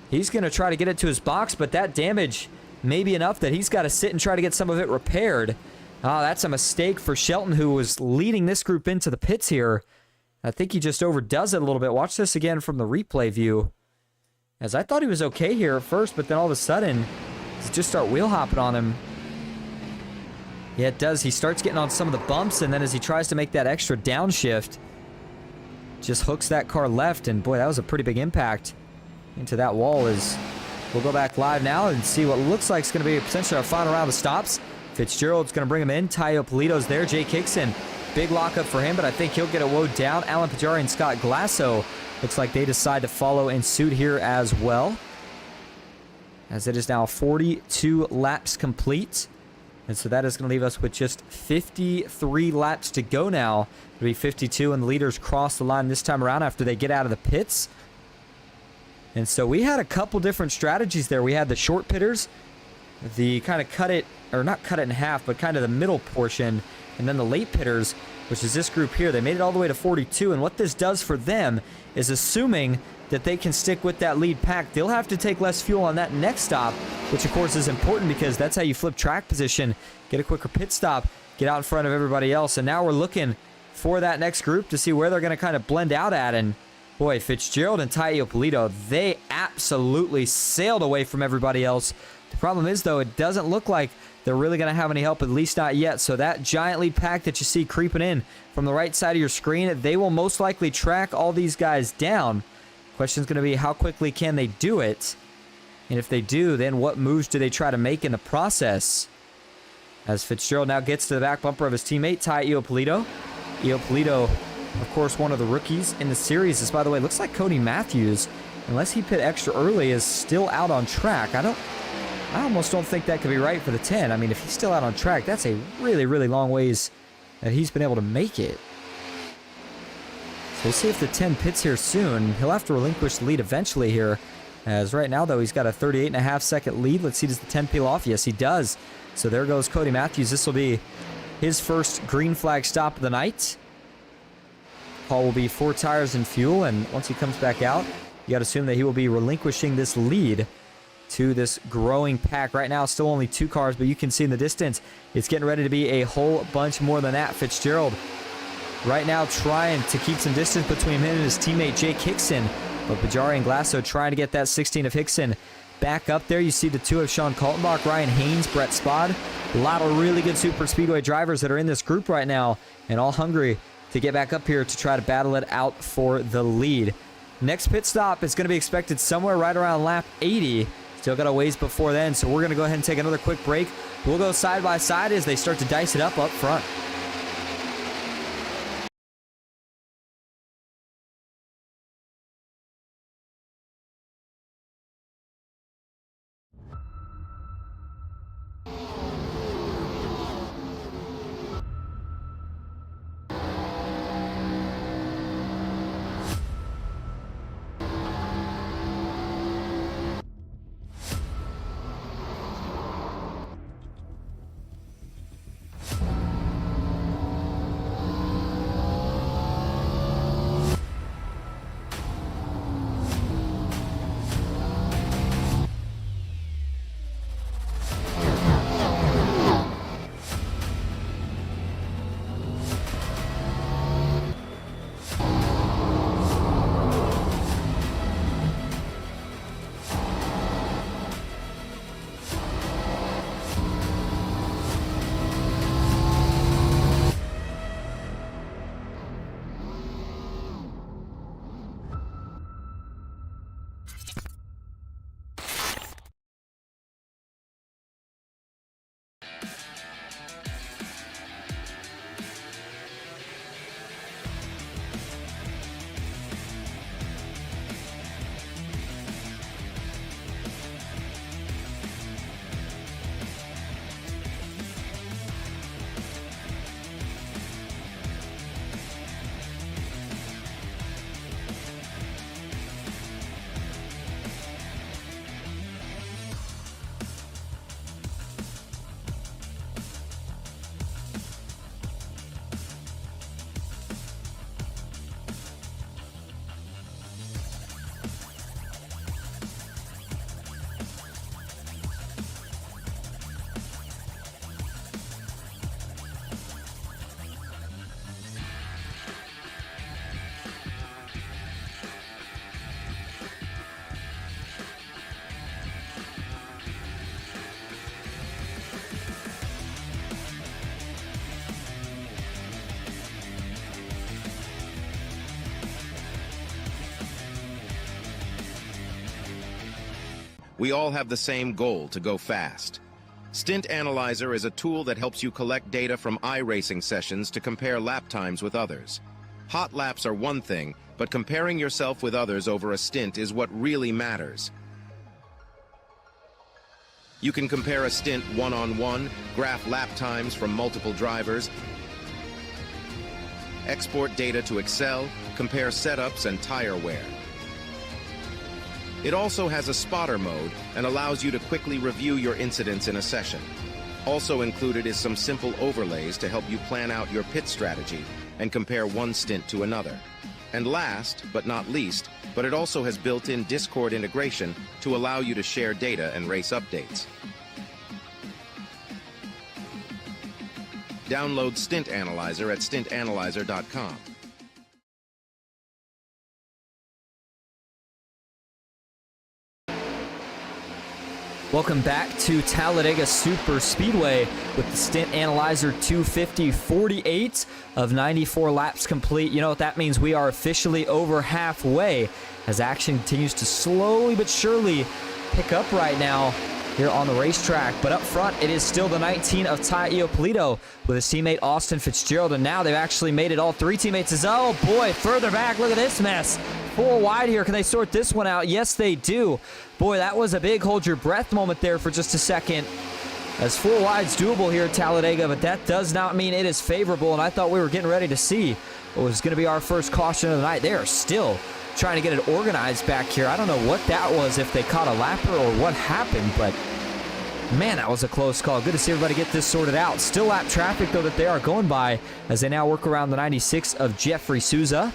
He's going to try to get it to his box, but that damage may be enough that he's got to sit and try to get some of it repaired. Oh, that's a mistake for Shelton, who was leading this group into the pits here. I think he just overdoes it a little bit. Watch this again from the replay view. As I thought he was okay here at first, but then all of a sudden, he just start wheel hopping on him. Yeah, it does. He starts getting on some of the bumps, and then as he tries to make that extra downshift, just hooks that car left, and boy, that was a pretty big impact into that wall. As we'll go back live now and see what looks like is going to be potentially our final round of stops. Fitzgerald's going to bring him in. Taio Polito's there. Jake Hickson, big lockup for him, but I think he'll get it woed down. Alan Pajari and Scott Glasso, looks like they decide to follow in suit here as well. As it is now 42 laps complete. And so that is going to leave us with just 53 laps to go now. It'll be 52, and the leaders cross the line this time around after they get out of the pits. And so we had a couple different strategies there. We had the short pitters, the kind of cut it, or not cut it in half, but kind of the middle portion, and then the late pitters, which is this group here. They made it all the way to 42, and what this does for them is, assuming that they can stick with that lead pack, they'll have to take less fuel on that next stop, which of course is important because that's how you flip track position, get a quicker pit stop, get out in front of everybody else. And now we're looking for that next group to see where they're going to kind of blend out at. And boy, Fitzgerald and Taio Polito, they absolutely sailed away from everybody else. The problem is, though, it doesn't look like they're really going to have any help, at least not yet. So that giant lead pack that you see creeping in from the right side of your screen, they will most likely track all these guys down. Question's going to be how quickly can they do it? And if they do, then what moves do they try to make in the process? As Fitzgerald now gets to the back bumper of his teammate, Ty Iopolito. Iopolito, of course, one of the rookies in the series. This, by the way, looks like Cody Matthews, unless he pit extra early, is still out on track. I almost don't think that could be right for the 10. I mean, if he's still out on track, that's a really, really long ways that he's been able to make it. We'll see if the 10 pits here soon. He'll have to relinquish the lead eventually here. As right now, though, he's got a 38.5 second lead. Let's see, does the 10 peel off? Yes, he does. So there goes Cody Matthews. This will be his first green flag stop of the night. Paul will be 4 tires and fuel, and once he comes back out, you got to assume that he will be relinquishing this lead to this growing pack. Right now, still only 2 cars, but you can see in the distance, it's getting ready to be a whole bunch more than that. Fitzgerald right now trying to keep some distance between him and his teammate Jake Hickson. But Pajari and Glasso trying to get that 16 of Hickson back up there. You see the 2 of Sean Kaltenbach, Ryan Haynes, Brett Spod. A lot of really good super speedway drivers that are in this group right now, and all hungry to get back up here to try to battle it out for the lead. Next pit stop is going to be expected somewhere right around lap 80. Still got a ways before then, so we're going to go ahead and take another quick break. We'll go side by side as they start to dice it up front. We all have the same goal, to go fast. Stint Analyzer is a tool that helps you collect data from iRacing sessions to compare lap times with others. Hot laps are one thing, but comparing yourself with others over a stint is what really matters. You can compare a stint one-on-one, graph lap times from multiple drivers, export data to Excel, compare setups and tire wear. It also has a spotter mode and allows you to quickly review your incidents in a session. Also included is some simple overlays to help you plan out your pit strategy and compare one stint to another. And last, but not least, but it also has built-in Discord integration to allow you to share data and race updates. Download Stint Analyzer at stintanalyzer.com. Welcome back to Talladega Superspeedway with the Stint Analyzer 250, 48 of 94 laps complete. You know what that means? We are officially over halfway as action continues to slowly but surely pick up right now here on the racetrack. But up front, it is still the 19 of Ty Iopolito with his teammate Austin Fitzgerald. And now they've actually made it all three teammates. Oh boy, further back, look at this mess. 4 wide here. Can they sort this one out? Yes, they do. Boy, that was a big hold your breath moment there for just a second. As 4 wide's doable here at Talladega, but that does not mean it is favorable. And I thought we were getting ready to see what was going to be our first caution of the night. They are still trying to get it organized back here. I don't know what that was, if they caught a lapper or what happened, but man, that was a close call. Good to see everybody get this sorted out. Still lap traffic, though, that they are going by as they now work around the 96 of Jeffrey Souza.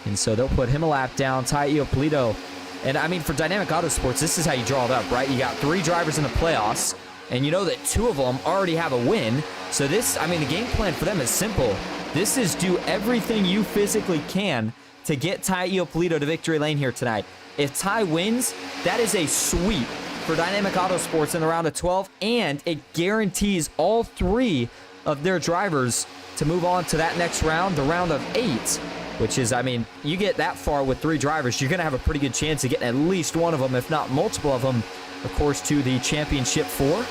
And so they'll put him a lap down. Ty Iopolito. And I mean, for Dynamic Autosports, this is how you draw it up, right? You got 3 drivers in the playoffs, and you know that 2 of them already have a win. So this, I mean, the game plan for them is simple. This is do everything you physically can to get Ty Iopolito to victory lane here tonight. If Ty wins, that is a sweep for Dynamic Autosports in the round of 12, and it guarantees all 3 of their drivers to move on to that next round, the round of 8. which is, I mean, you get that far with 3 drivers, you're going to have a pretty good chance of getting at least one of them, if not multiple of them, of course, to the Championship 4.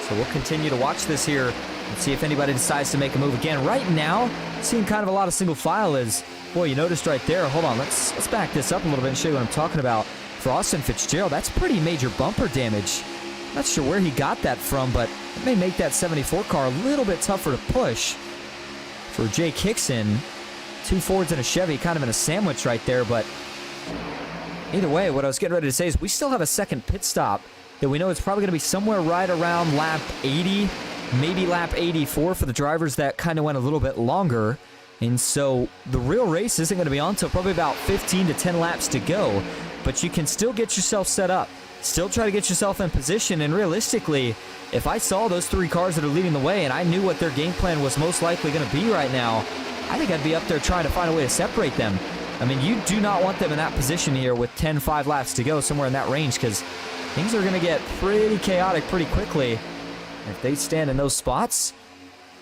So we'll continue to watch this here and see if anybody decides to make a move again. Right now, seeing kind of a lot of single file is, boy, you noticed right there. Hold on, let's back this up a little bit and show you what I'm talking about. For Austin Fitzgerald, that's pretty major bumper damage. Not sure where he got that from, but it may make that 74 car a little bit tougher to push. For Jake Hickson, 2 Fords and a Chevy, kind of in a sandwich right there, but either way, what I was getting ready to say is we still have a second pit stop that we know it's probably going to be somewhere right around lap 80, maybe lap 84 for the drivers that kind of went a little bit longer. And so the real race isn't going to be on until probably about 15 to 10 laps to go, but you can still get yourself set up, still try to get yourself in position, and realistically, if I saw those 3 cars that are leading the way and I knew what their game plan was most likely going to be right now, I think I'd be up there trying to find a way to separate them. I mean, you do not want them in that position here with 10-5 laps to go, somewhere in that range, because things are going to get pretty chaotic pretty quickly if they stand in those spots.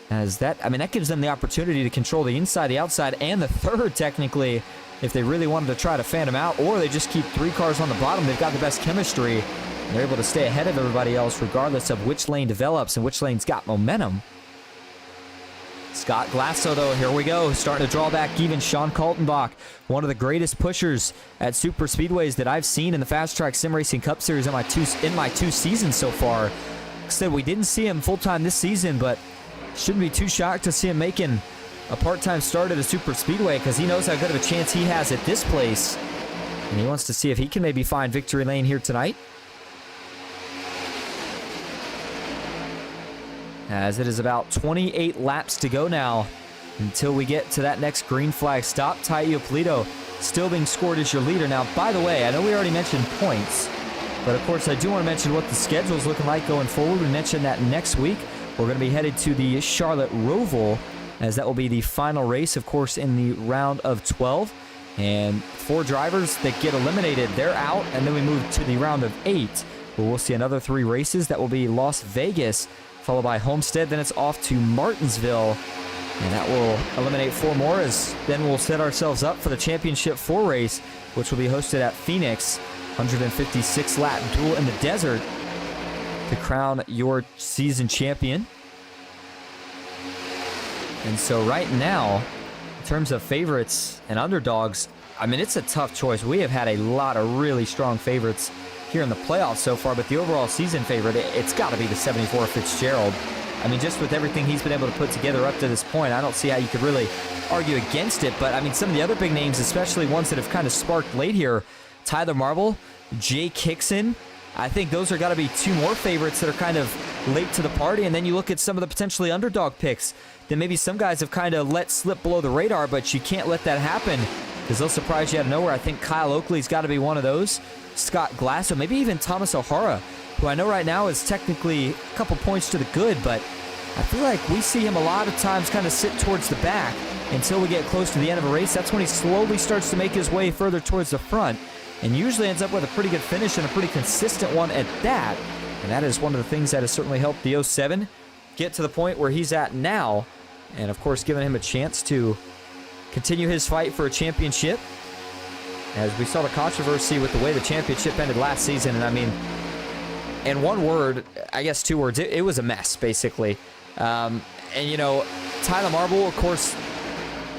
As that, I mean, that gives them the opportunity to control the inside, the outside, and the third, technically, if they really wanted to try to fan them out, or they just keep 3 cars on the bottom. They've got the best chemistry, and they're able to stay ahead of everybody else regardless of which lane develops and which lane's got momentum. Scott Glasso, though, here we go, starting to draw back even. Sean Kaltenbach, one of the greatest pushers at super speedways that I've seen in the FastTrack Sim Racing Cup Series in my 2 seasons so far. Like I said, we didn't see him full-time this season, but shouldn't be too shocked to see him making a part-time start at a super speedway, because he knows how good of a chance he has at this place, and he wants to see if he can maybe find victory lane here tonight. As it is about 28 laps to go now until we get to that next green flag stop. Tai Iopolito still being scored as your leader. Now, by the way, I know we already mentioned points, but of course I do want to mention what the schedule is looking like going forward. We mentioned that next week we're going to be headed to the Charlotte Roval, as that will be the final race, of course, in the round of 12. And 4 drivers that get eliminated, they're out, and then we move to the round of 8, where we'll see another 3 races. That will be Las Vegas, followed by Homestead, then it's off to Martinsville, and that will eliminate 4 more, as then we'll set ourselves up for the Championship 4 race, which will be hosted at Phoenix. 156 lap duel in the desert to crown your season champion. And so right now, in terms of favorites and underdogs, I mean, it's a tough choice. We have had a lot of really strong favorites here in the playoffs so far, but the overall season favorite, it's got to be the 74 Fitzgerald. I mean, just with everything he's been able to put together up to this point, I don't see how you could really argue against it. But I mean, some of the other big names, especially ones that have kind of sparked late here, Tyler Marble, Jake Hickson, I think those are got to be 2 more favorites that are kind of late to the party. And then you look at some of the potentially underdog picks that maybe some guys have kind of let slip below the radar, but you can't let that happen because they'll surprise you out of nowhere. I think Kyle Oakley's got to be one of those. Scott Glasso, maybe even Thomas O'Hara, who I know right now is technically a couple points to the good, but I feel like we see him a lot of times kind of sit towards the back until we get close to the end of a race. That's when he slowly starts to make his way further towards the front, and usually ends up with a pretty good finish and a pretty consistent one at that. And that is one of the things that has certainly helped the 07 get to the point where he's at now, and of course giving him a chance to continue his fight for a championship. As we saw the controversy with the way the championship ended last season, and I mean, in one word, I guess 2 words, it was a mess, basically. And, you know, Tyler Marble, of course,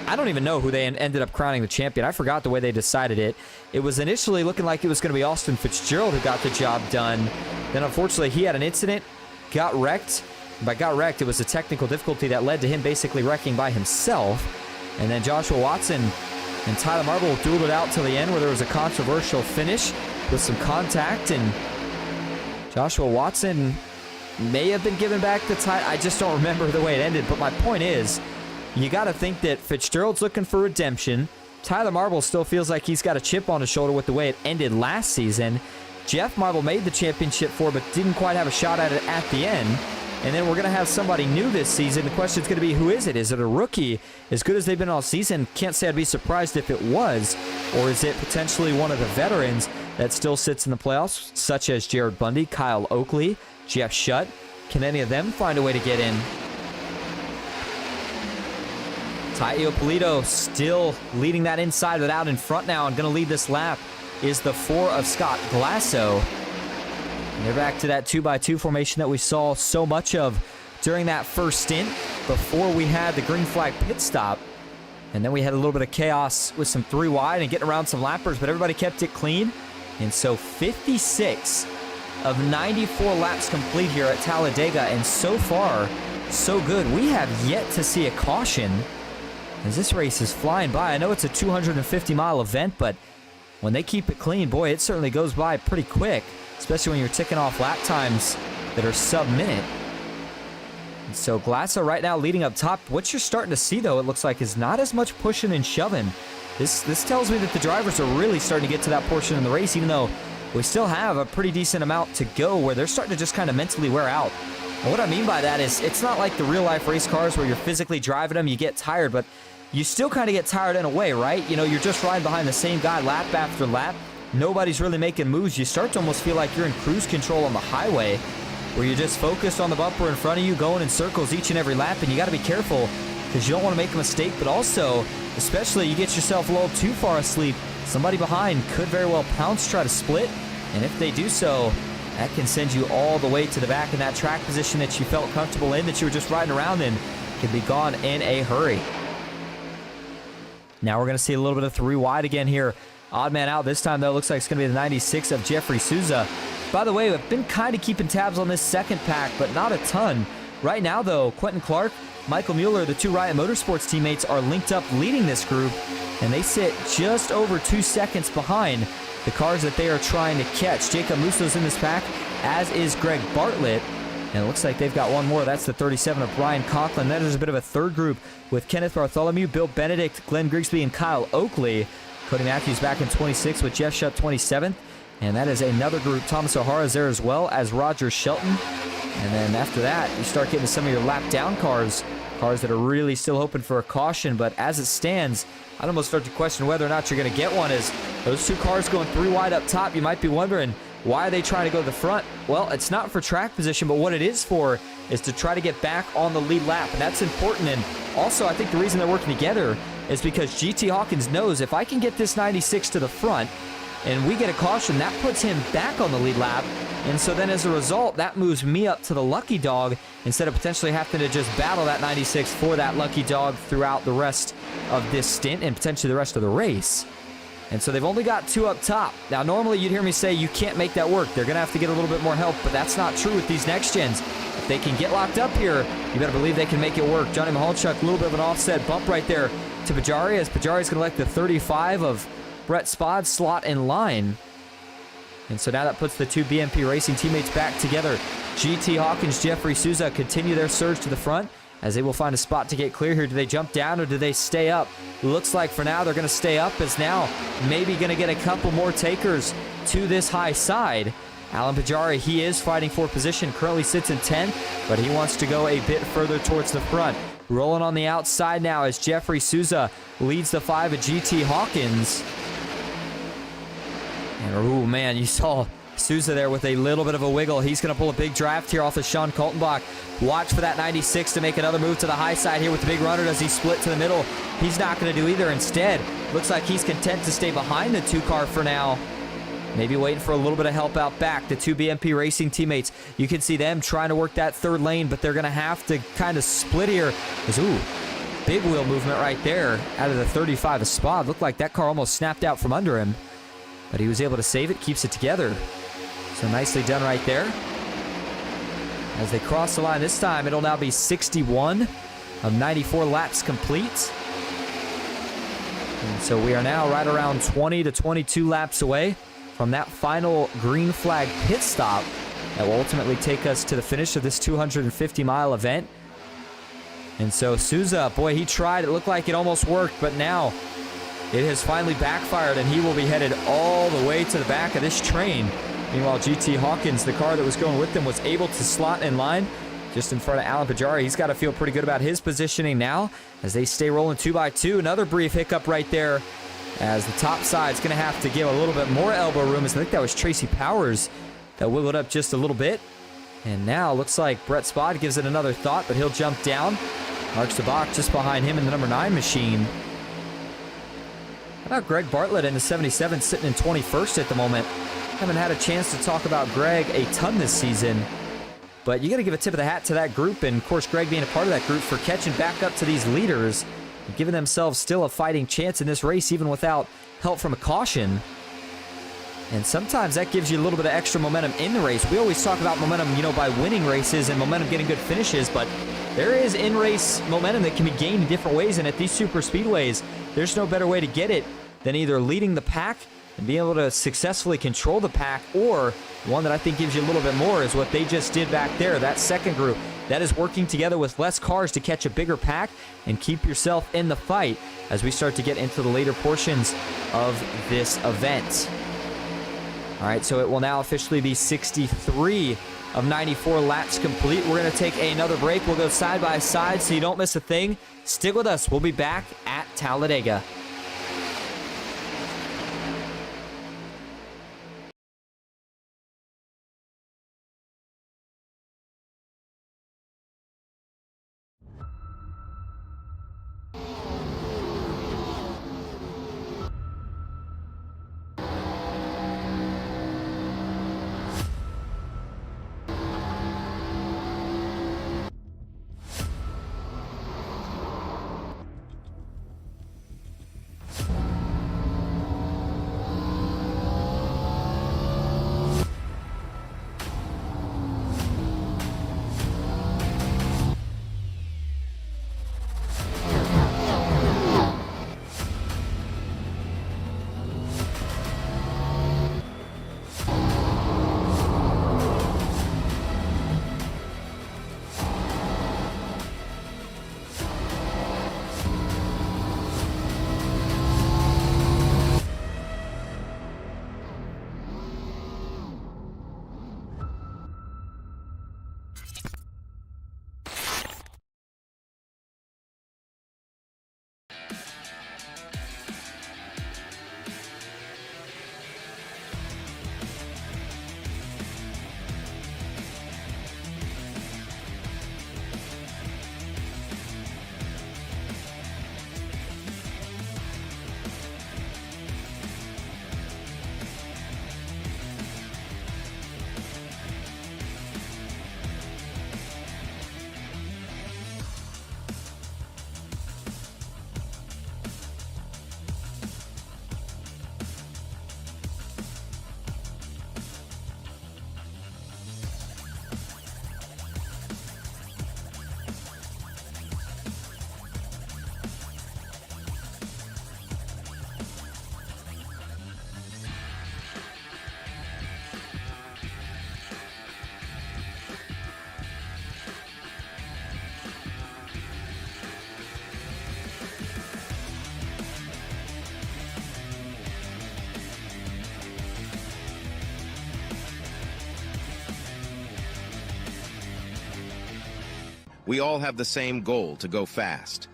I don't even know who they ended up crowning the champion. I forgot the way they decided it. It was initially looking like it was going to be Austin Fitzgerald who got the job done. Then, unfortunately, he had an incident, got wrecked. By got wrecked, it was a technical difficulty that led to him basically wrecking by himself. And then Joshua Watson and Tyler Marble dueled it out till the end, where there was a controversial finish with some contact, and Joshua Watson may have been given back the title. I just don't remember the way it ended, but my point is, you got to think that Fitzgerald's looking for redemption. Tyler Marble still feels like he's got a chip on his shoulder with the way it ended last season. Jeff Marble made the championship 4, but didn't quite have a shot at it at the end. And then we're going to have somebody new this season. The question is going to be, who is it? Is it a rookie? As good as they've been all season, can't say I'd be surprised if it was. Or is it potentially one of the veterans that still sits in the playoffs, such as Jared Bundy, Kyle Oakley, Jeff Shutt? Can any of them find a way to get in? Ty Iopolito still leading that inside, but out in front now, and going to lead this lap is the 4 of Scott Glasso. And they're back to that 2x2 formation that we saw so much of during that first stint before we had the green flag pit stop. And then we had a little bit of chaos with some 3 wide and getting around some lappers, but everybody kept it clean. And so 56 of 94 laps complete here at Talladega, and so far, so good. We have yet to see a caution as this race is flying by. I know it's a 250-mile event, but when they keep it clean, boy, it certainly goes by pretty quick, especially when you're ticking off lap times that are sub-minute. And so Glasso right now leading up top. What you're starting to see, though, it looks like, is not as much pushing and shoving. This tells me that the drivers are really starting to get to that portion in the race, even though we still have a pretty decent amount to go where they're starting to just kind of mentally wear out. And what I mean by that is it's not like the real-life race cars where you're physically driving them, you get tired, but you still kind of get tired in a way, right? You know, you're just riding behind the same guy lap after lap. Nobody's really making moves. You start to almost feel like you're in cruise control on the highway where you're just focused on the bumper in front of you, going in circles each and every lap, and you got to be careful because you don't want to make a mistake, but also, especially you get yourself a little too far asleep, somebody behind could very well pounce, try to split, and if they do so, that can send you all the way to the back, in that track position that you felt comfortable in, that you were just riding around in, can be gone in a hurry. Now we're going to see a little bit of 3 wide again here. Odd man out this time, though. Looks like it's going to be the 96 of Jeffrey Souza. By the way, I've been kind of keeping tabs on this second pack, but not a ton. Right now, though, Quentin Clark, Michael Mueller, the 2 Riot Motorsports teammates, are linked up leading this group, and they sit just over 2 seconds behind the cars that they are trying to catch. Jacob Musso's in this pack, as is Greg Bartlett. And it looks like they've got one more. That's the 37 of Brian Conklin. Then there's a bit of a third group with Kenneth Bartholomew, Bill Benedict, Glenn Grigsby, and Kyle Oakley. Cody Matthews back in 26 with Jeff Shutt 27th. And that is another group. Thomas O'Hara's there as well as Roger Shelton. And then after that, you start getting some of your lap down cars that are really still hoping for a caution. But as it stands, I'd almost start to question whether or not you're going to get one. As those 2 cars going 3 wide up top, you might be wondering, why are they trying to go to the front? Well, it's not for track position, but what it is for is to try to get back on the lead lap, and that's important. And also, I think the reason they're working together is because GT Hawkins knows if I can get this 96 to the front and we get a caution, that puts him back on the lead lap. And so then as a result, that moves me up to the lucky dog instead of potentially having to just battle that 96 for that lucky dog throughout the rest of this stint and potentially the rest of the race. And so they've only got 2 up top. Now, normally you'd hear me say you can't make that work. They're going to have to get a little bit more help, but that's not true with these next gens. If they can get locked up here, you better believe they can make it work. Johnny Mahalchuk, a little bit of an offset bump right there to Pajari, as Pajari's going to let the 35 of Brett Spod slot in line. And so now that puts the 2 BMP Racing teammates back together. GT Hawkins, Jeffrey Souza continue their surge to the front as they will find a spot to get clear here. Do they jump down or do they stay up? Looks like for now they're going to stay up, as now maybe going to get a couple more takers to this high side. Alan Pajari, he is fighting for position, currently sits in 10th, but he wants to go a bit further towards the front. Rolling on the outside now as Jeffrey Souza leads the 5 of GT Hawkins. And oh man, you saw Souza there with a little bit of a wiggle. He's going to pull a big draft here off of Sean Kaltenbach. Watch for that 96 to make another move to the high side here with the big runner. Does he split to the middle? He's not going to do either. Instead, looks like he's content to stay behind the 2 car for now. Maybe waiting for a little bit of help out back. The 2 BMP Racing teammates, you can see them trying to work that 3rd lane, but they're going to have to kind of split here. Ooh, big wheel movement right there out of the 35 of Spod. Looked like that car almost snapped out from under him, but he was able to save it, keeps it together. So nicely done right there. As they cross the line this time, it'll now be 61 of 94 laps complete. And so we are now right around 20 to 22 laps away from that final green flag pit stop that will ultimately take us to the finish of this 250-mile event. And so Souza, boy, he tried. It looked like it almost worked, but now it has finally backfired, and he will be headed all the way to the back of this train. Meanwhile, GT Hawkins, the car that was going with them, was able to slot in line just in front of Alan Pajari. He's got to feel pretty good about his positioning now as they stay rolling 2x2. Another brief hiccup right there as the top side's going to have to give a little bit more elbow room, as I think that was Tracy Powers that wiggled up just a little bit. And now looks like Brett Spod gives it another thought, but he'll jump down. Marks the box just behind him in the number 9 machine. How about Greg Bartlett in the 77 sitting in 21st at the moment? Haven't had a chance to talk about Greg a ton this season, but you got to give a tip of the hat to that group, and of course Greg being a part of that group for catching back up to these leaders and giving themselves still a fighting chance in this race even without help from a caution. And sometimes that gives you a little bit of extra momentum in the race. We always talk about momentum, by winning races and momentum getting good finishes, but there is in-race momentum that can be gained in different ways, and at these super speedways, there's no better way to get it than either leading the pack and being able to successfully control the pack, or one that I think gives you a little bit more is what they just did back there. That second group, that is working together with less cars to catch a bigger pack and keep yourself in the fight as we start to get into the later portions of this event. All right, so it will now officially be 63 of 94 laps complete. We're going to take another break. We'll go side by side so you don't miss a thing. Stick with us. We'll be back at Talladega. We all have the same goal: to go fast.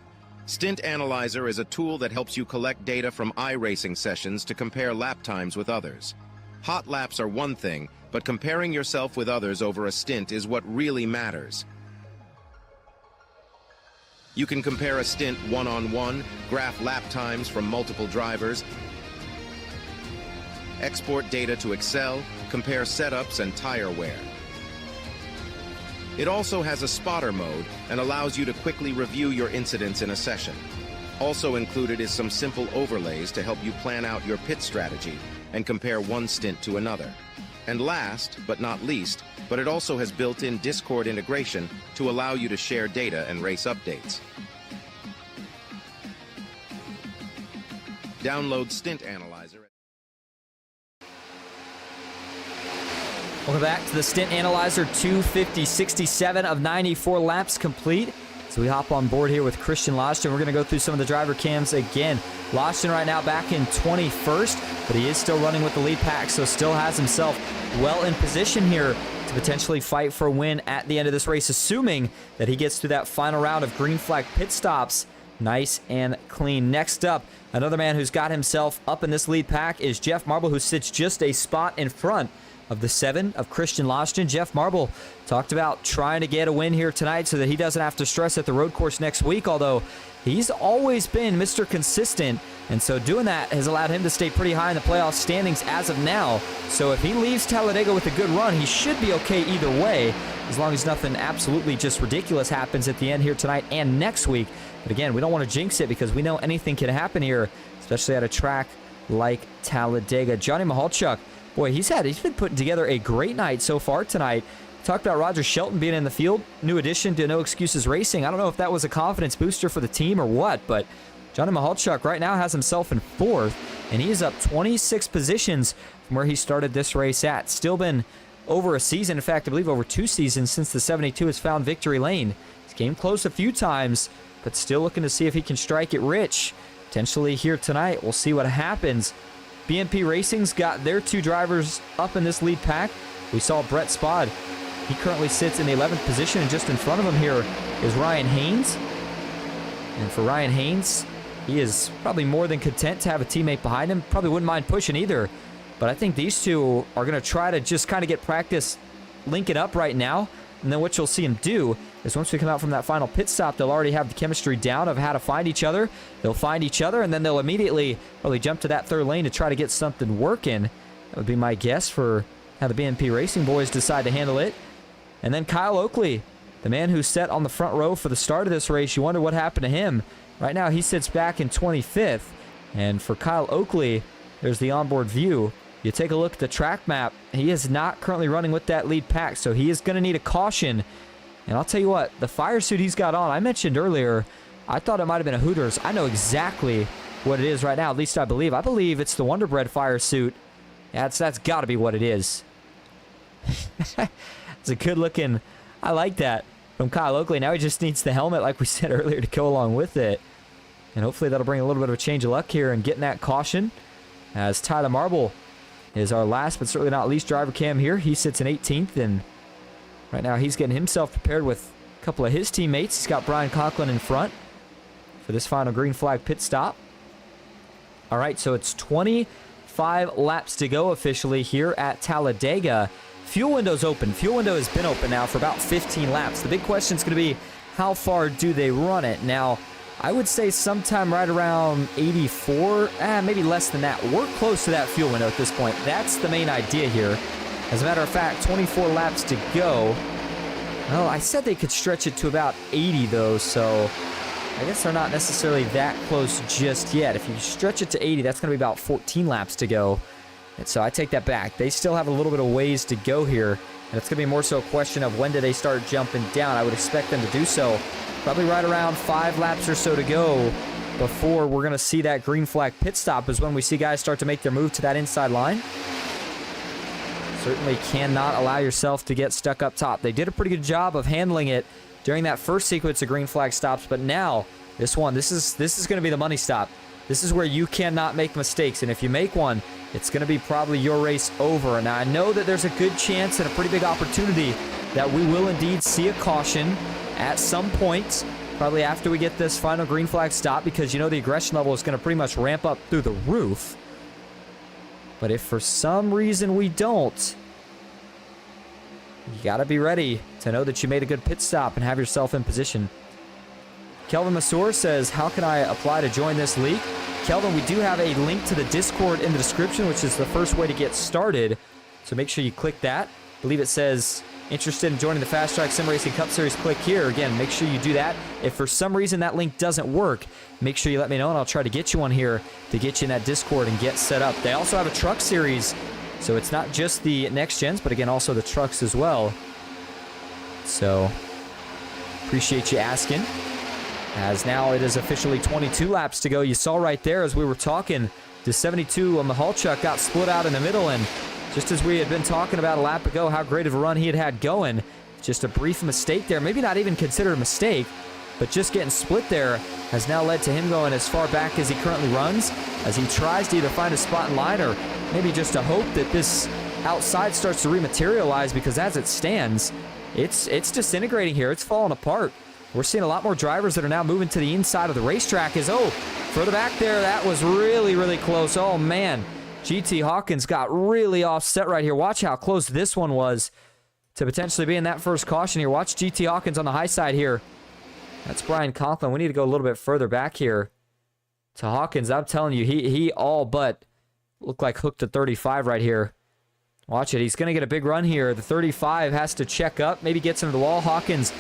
Stint Analyzer is a tool that helps you collect data from iRacing sessions to compare lap times with others. Hot laps are one thing, but comparing yourself with others over a stint is what really matters. You can compare a stint one-on-one, graph lap times from multiple drivers, export data to Excel, compare setups and tire wear. It also has a spotter mode and allows you to quickly review your incidents in a session. Also included is some simple overlays to help you plan out your pit strategy and compare one stint to another. And last, but not least, but it also has built-in Discord integration to allow you to share data and race updates. Download Stint Analyzer. Welcome back to the Stint Analyzer. 250-67 of 94 laps complete. So we hop on board here with Christian Lashton. We're going to go through some of the driver cams again. Lashton right now back in 21st, but he is still running with the lead pack, so still has himself well in position here to potentially fight for a win at the end of this race, assuming that he gets through that final round of green flag pit stops nice and clean. Next up, another man who's got himself up in this lead pack is Jeff Marble, who sits just a spot in front of the 7 of Christian Loston. Jeff Marble talked about trying to get a win here tonight so that he doesn't have to stress at the road course next week, although he's always been Mr. Consistent, and so doing that has allowed him to stay pretty high in the playoff standings as of now. So if he leaves Talladega with a good run, he should be okay either way, as long as nothing absolutely just ridiculous happens at the end here tonight and next week. But again, we don't want to jinx it because we know anything can happen here, especially at a track like Talladega. Johnny Mahalchuk, boy, he's been putting together a great night so far tonight. Talked about Roger Shelton being in the field, new addition to No Excuses Racing. I don't know if that was a confidence booster for the team or what, but Johnny Mahalchuk right now has himself in 4th, and he is up 26 positions from where he started this race at. Still been over a season, in fact, I believe over 2 seasons since the 72 has found victory lane. He's came close a few times, but still looking to see if he can strike it rich. Potentially here tonight, we'll see what happens. BMP Racing's got their 2 drivers up in this lead pack. We saw Brett Spod. He currently sits in the 11th position, and just in front of him here is Ryan Haynes. And for Ryan Haynes, he is probably more than content to have a teammate behind him. Probably wouldn't mind pushing either. But I think these two are going to try to just kind of get practice linking up right now. And then what you'll see them do is once we come out from that final pit stop, they'll already have the chemistry down of how to find each other. They'll find each other, and then they'll immediately probably jump to that 3rd lane to try to get something working. That would be my guess for how the BMP Racing boys decide to handle it. And then Kyle Oakley, the man who sat on the front row for the start of this race, you wonder what happened to him. Right now, he sits back in 25th. And for Kyle Oakley, there's the onboard view. You take a look at the track map. He is not currently running with that lead pack, so he is going to need a caution. And I'll tell you what, the fire suit he's got on, I mentioned earlier, I thought it might have been a Hooters. I know exactly what it is right now, at least I believe. I believe it's the Wonder Bread fire suit. That's got to be what it is. It's a good looking, I like that, from Kyle Oakley. Now he just needs the helmet, like we said earlier, to go along with it. And hopefully that'll bring a little bit of a change of luck here and getting that caution. As Tyler Marble is our last but certainly not least driver cam here. He sits in 18th, and right now he's getting himself prepared with a couple of his teammates. He's got Brian Conklin in front for this final green flag pit stop. All right, so it's 25 laps to go officially here at Talladega. Fuel window's open. Fuel window has been open now for about 15 laps. The big question is going to be, how far do they run it? Now, I would say sometime right around 84, maybe less than that. We're close to that fuel window at this point. That's the main idea here. As a matter of fact, 24 laps to go. Well, I said they could stretch it to about 80, though, so I guess they're not necessarily that close just yet. If you stretch it to 80, that's going to be about 14 laps to go. And so I take that back. They still have a little bit of ways to go here, and it's going to be more so a question of when do they start jumping down. I would expect them to do so probably right around 5 laps or so to go before we're going to see that green flag pit stop, is when we see guys start to make their move to that inside line. Certainly cannot allow yourself to get stuck up top. They did a pretty good job of handling it during that first sequence of green flag stops, but now this is going to be the money stop. This is where you cannot make mistakes, and if you make one, it's going to be probably your race over. Now, I know that there's a good chance and a pretty big opportunity that we will indeed see a caution at some point, probably after we get this final green flag stop, because you know the aggression level is going to pretty much ramp up through the roof. But if for some reason we don't, you got to be ready to know that you made a good pit stop and have yourself in position. Kelvin Masur says, how can I apply to join this league? Kelvin, we do have a link to the Discord in the description, which is the first way to get started. So make sure you click that. I believe it says, interested in joining the FastTrack Sim Racing Cup Series, click here. Again, make sure you do that. If for some reason that link doesn't work, make sure you let me know, and I'll try to get you one here to get you in that Discord and get set up. They also have a truck series, so it's not just the next gens, but again, also the trucks as well. So, appreciate you asking. As now it is officially 22 laps to go. You saw right there as we were talking, the 72 on Mahalchuk got split out in the middle, and just as we had been talking about a lap ago, how great of a run he had going, just a brief mistake there, maybe not even considered a mistake, but just getting split there has now led to him going as far back as he currently runs, as he tries to either find a spot in line or maybe just to hope that this outside starts to rematerialize, because as it stands, it's disintegrating here. It's falling apart. We're seeing a lot more drivers that are now moving to the inside of the racetrack. Further back there, that was really, really close. Oh, man. GT Hawkins got really offset right here. Watch how close this one was to potentially being that first caution here. Watch GT Hawkins on the high side here. That's Brian Conklin. We need to go a little bit further back here to Hawkins. I'm telling you, he all but looked like hooked to 35 right here. Watch it. He's going to get a big run here. The 35 has to check up. Maybe gets into the wall. Hawkins,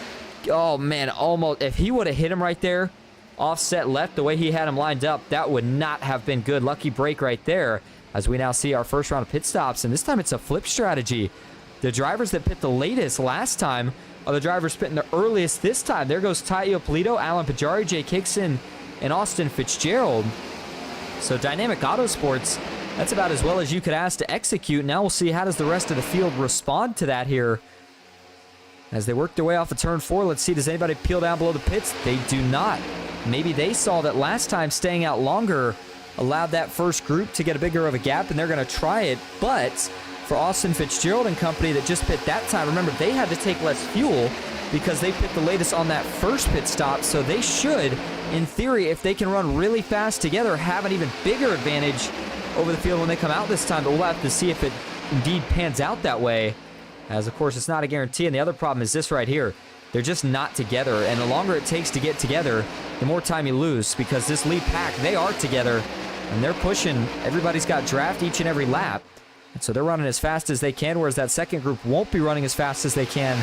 oh, man, almost. If he would have hit him right there, offset left, the way he had him lined up, that would not have been good. Lucky break right there as we now see our first round of pit stops. And this time it's a flip strategy. The drivers that pit the latest last time are the drivers pitting the earliest this time. There goes Tai Iopolito, Alan Pajari, Jake Hickson, and Austin Fitzgerald. So Dynamic Autosports, that's about as well as you could ask to execute. Now we'll see how does the rest of the field respond to that here. As they work their way off of turn 4, let's see, does anybody peel down below the pits? They do not. Maybe they saw that last time staying out longer allowed that first group to get a bigger of a gap, and they're going to try it. But for Austin Fitzgerald and company that just pit that time, remember, they had to take less fuel because they pit the latest on that first pit stop. So they should, in theory, if they can run really fast together, have an even bigger advantage over the field when they come out this time. But we'll have to see if it indeed pans out that way, as of course it's not a guarantee. And the other problem is this right here. They're just not together, and the longer it takes to get together, the more time you lose, because this lead pack, they are together, and they're pushing. Everybody's got draft each and every lap, and so they're running as fast as they can, whereas that second group won't be running as fast as they can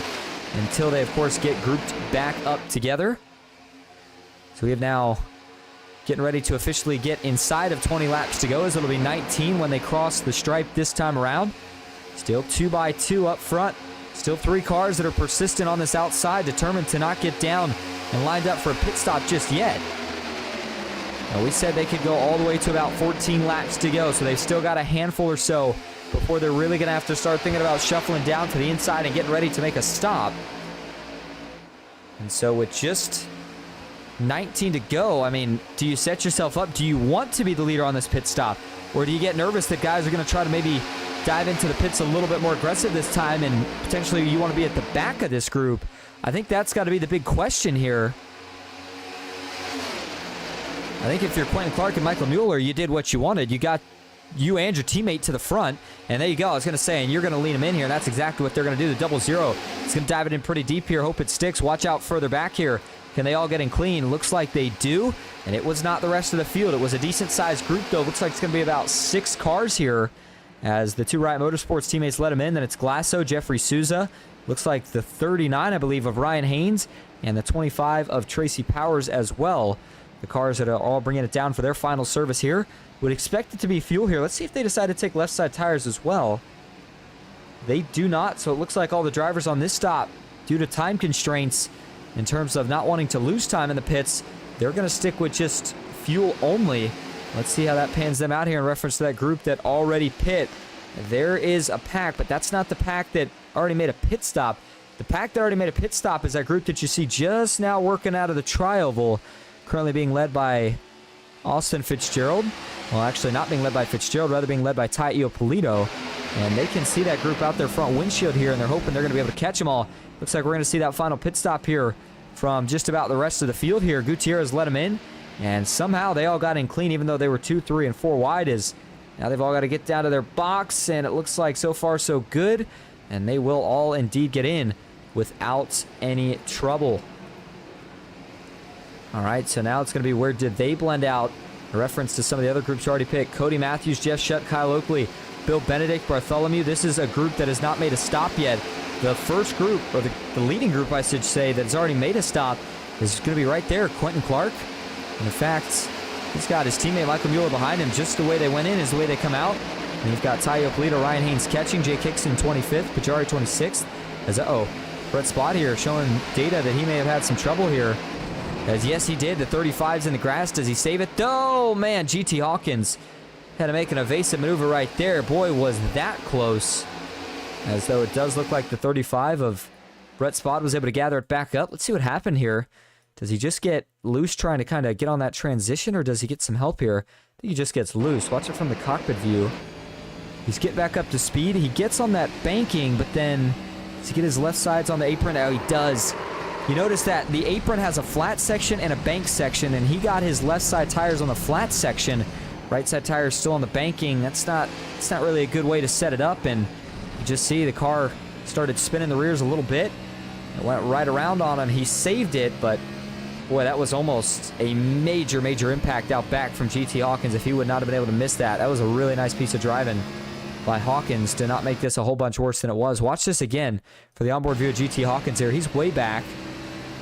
until they, of course, get grouped back up together. So we have now getting ready to officially get inside of 20 laps to go, as it'll be 19 when they cross the stripe this time around. Still 2x2 up front. Still 3 cars that are persistent on this outside, determined to not get down and lined up for a pit stop just yet. Now, we said they could go all the way to about 14 laps to go, so they've still got a handful or so before they're really going to have to start thinking about shuffling down to the inside and getting ready to make a stop. And so with just 19 to go, I mean, do you set yourself up? Do you want to be the leader on this pit stop? Or do you get nervous that guys are going to try to maybe dive into the pits a little bit more aggressive this time, and potentially you want to be at the back of this group? I think that's got to be the big question here. I think if you're Quentin Clark and Michael Mueller, you did what you wanted. You got you and your teammate to the front, and there you go. I was going to say, and you're going to lean them in here, and that's exactly what they're going to do. The 0-0. It's going to dive it in pretty deep here. Hope it sticks. Watch out further back here. Can they all get in clean? Looks like they do, and it was not the rest of the field. It was a decent-sized group, though. Looks like it's going to be about 6 cars here as the 2 Riot Motorsports teammates let him in. Then it's Glasso, Jeffrey Souza. Looks like the 39, I believe, of Ryan Haynes, and the 25 of Tracy Powers as well. The cars that are all bringing it down for their final service here. Would expect it to be fuel here. Let's see if they decide to take left side tires as well. They do not, so it looks like all the drivers on this stop, due to time constraints, in terms of not wanting to lose time in the pits, they're going to stick with just fuel only. Let's see how that pans them out here in reference to that group that already pit. There is a pack, but that's not the pack that already made a pit stop. The pack that already made a pit stop is that group that you see just now working out of the tri-oval, currently being led by Austin Fitzgerald. Well, actually not being led by Fitzgerald, rather being led by Tai Iopolito. And they can see that group out their front windshield here, and they're hoping they're going to be able to catch them all. Looks like we're going to see that final pit stop here from just about the rest of the field here. Gutierrez let them in, and somehow they all got in clean, even though they were 2, 3, and 4 wide. As now they've all got to get down to their box, and it looks like so far so good, and they will all indeed get in without any trouble. All right, so now it's going to be where did they blend out? A reference to some of the other groups already picked. Cody Matthews, Jeff Shutt, Kyle Oakley, Bill Benedict, Bartholomew. This is a group that has not made a stop yet. The first group, or the leading group, I should say, that has already made a stop is going to be right there, Quentin Clark. And in fact, he's got his teammate Michael Mueller behind him. Just the way they went in is the way they come out. And you've got Tai Iopolito, Ryan Haynes catching, Jake Hickson 25th, Pajari 26th. As Brett Spot here showing data that he may have had some trouble here. As yes, he did. The 35's in the grass. Does he save it? Oh, man, GT Hawkins had to make an evasive maneuver right there. Boy, was that close. As though it does look like the 35 of Brett Spot was able to gather it back up. Let's see what happened here. Does he just get loose trying to kind of get on that transition, or does he get some help here? I think he just gets loose. Watch it from the cockpit view. He's getting back up to speed. He gets on that banking, but then does he get his left sides on the apron? Oh, he does. You notice that the apron has a flat section and a bank section, and he got his left side tires on the flat section Right side tire is still on the banking. It's not really a good way to set it up, and you just see the car started spinning the rears a little bit. It went right around on him. He saved it, but boy, that was almost a major impact out back from GT Hawkins. If he would not have been able to miss that, that was a really nice piece of driving by Hawkins to not make this a whole bunch worse than it was. Watch this again for the onboard view of GT Hawkins here. He's way back,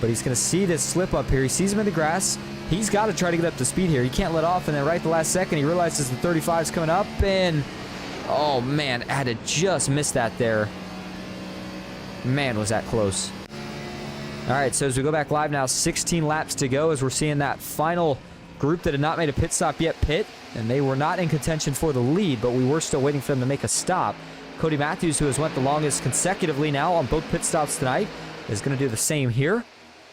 but he's going to see this slip up here. He sees him in the grass. He's got to try to get up to speed here. He can't let off, and then right at the last second, he realizes the 35's coming up, and oh man, I had to just miss that there. Man, was that close. All right, so as we go back live now, 16 laps to go as we're seeing that final group that had not made a pit stop yet pit, and they were not in contention for the lead, but we were still waiting for them to make a stop. Cody Matthews, who has went the longest consecutively now on both pit stops tonight, is going to do the same here,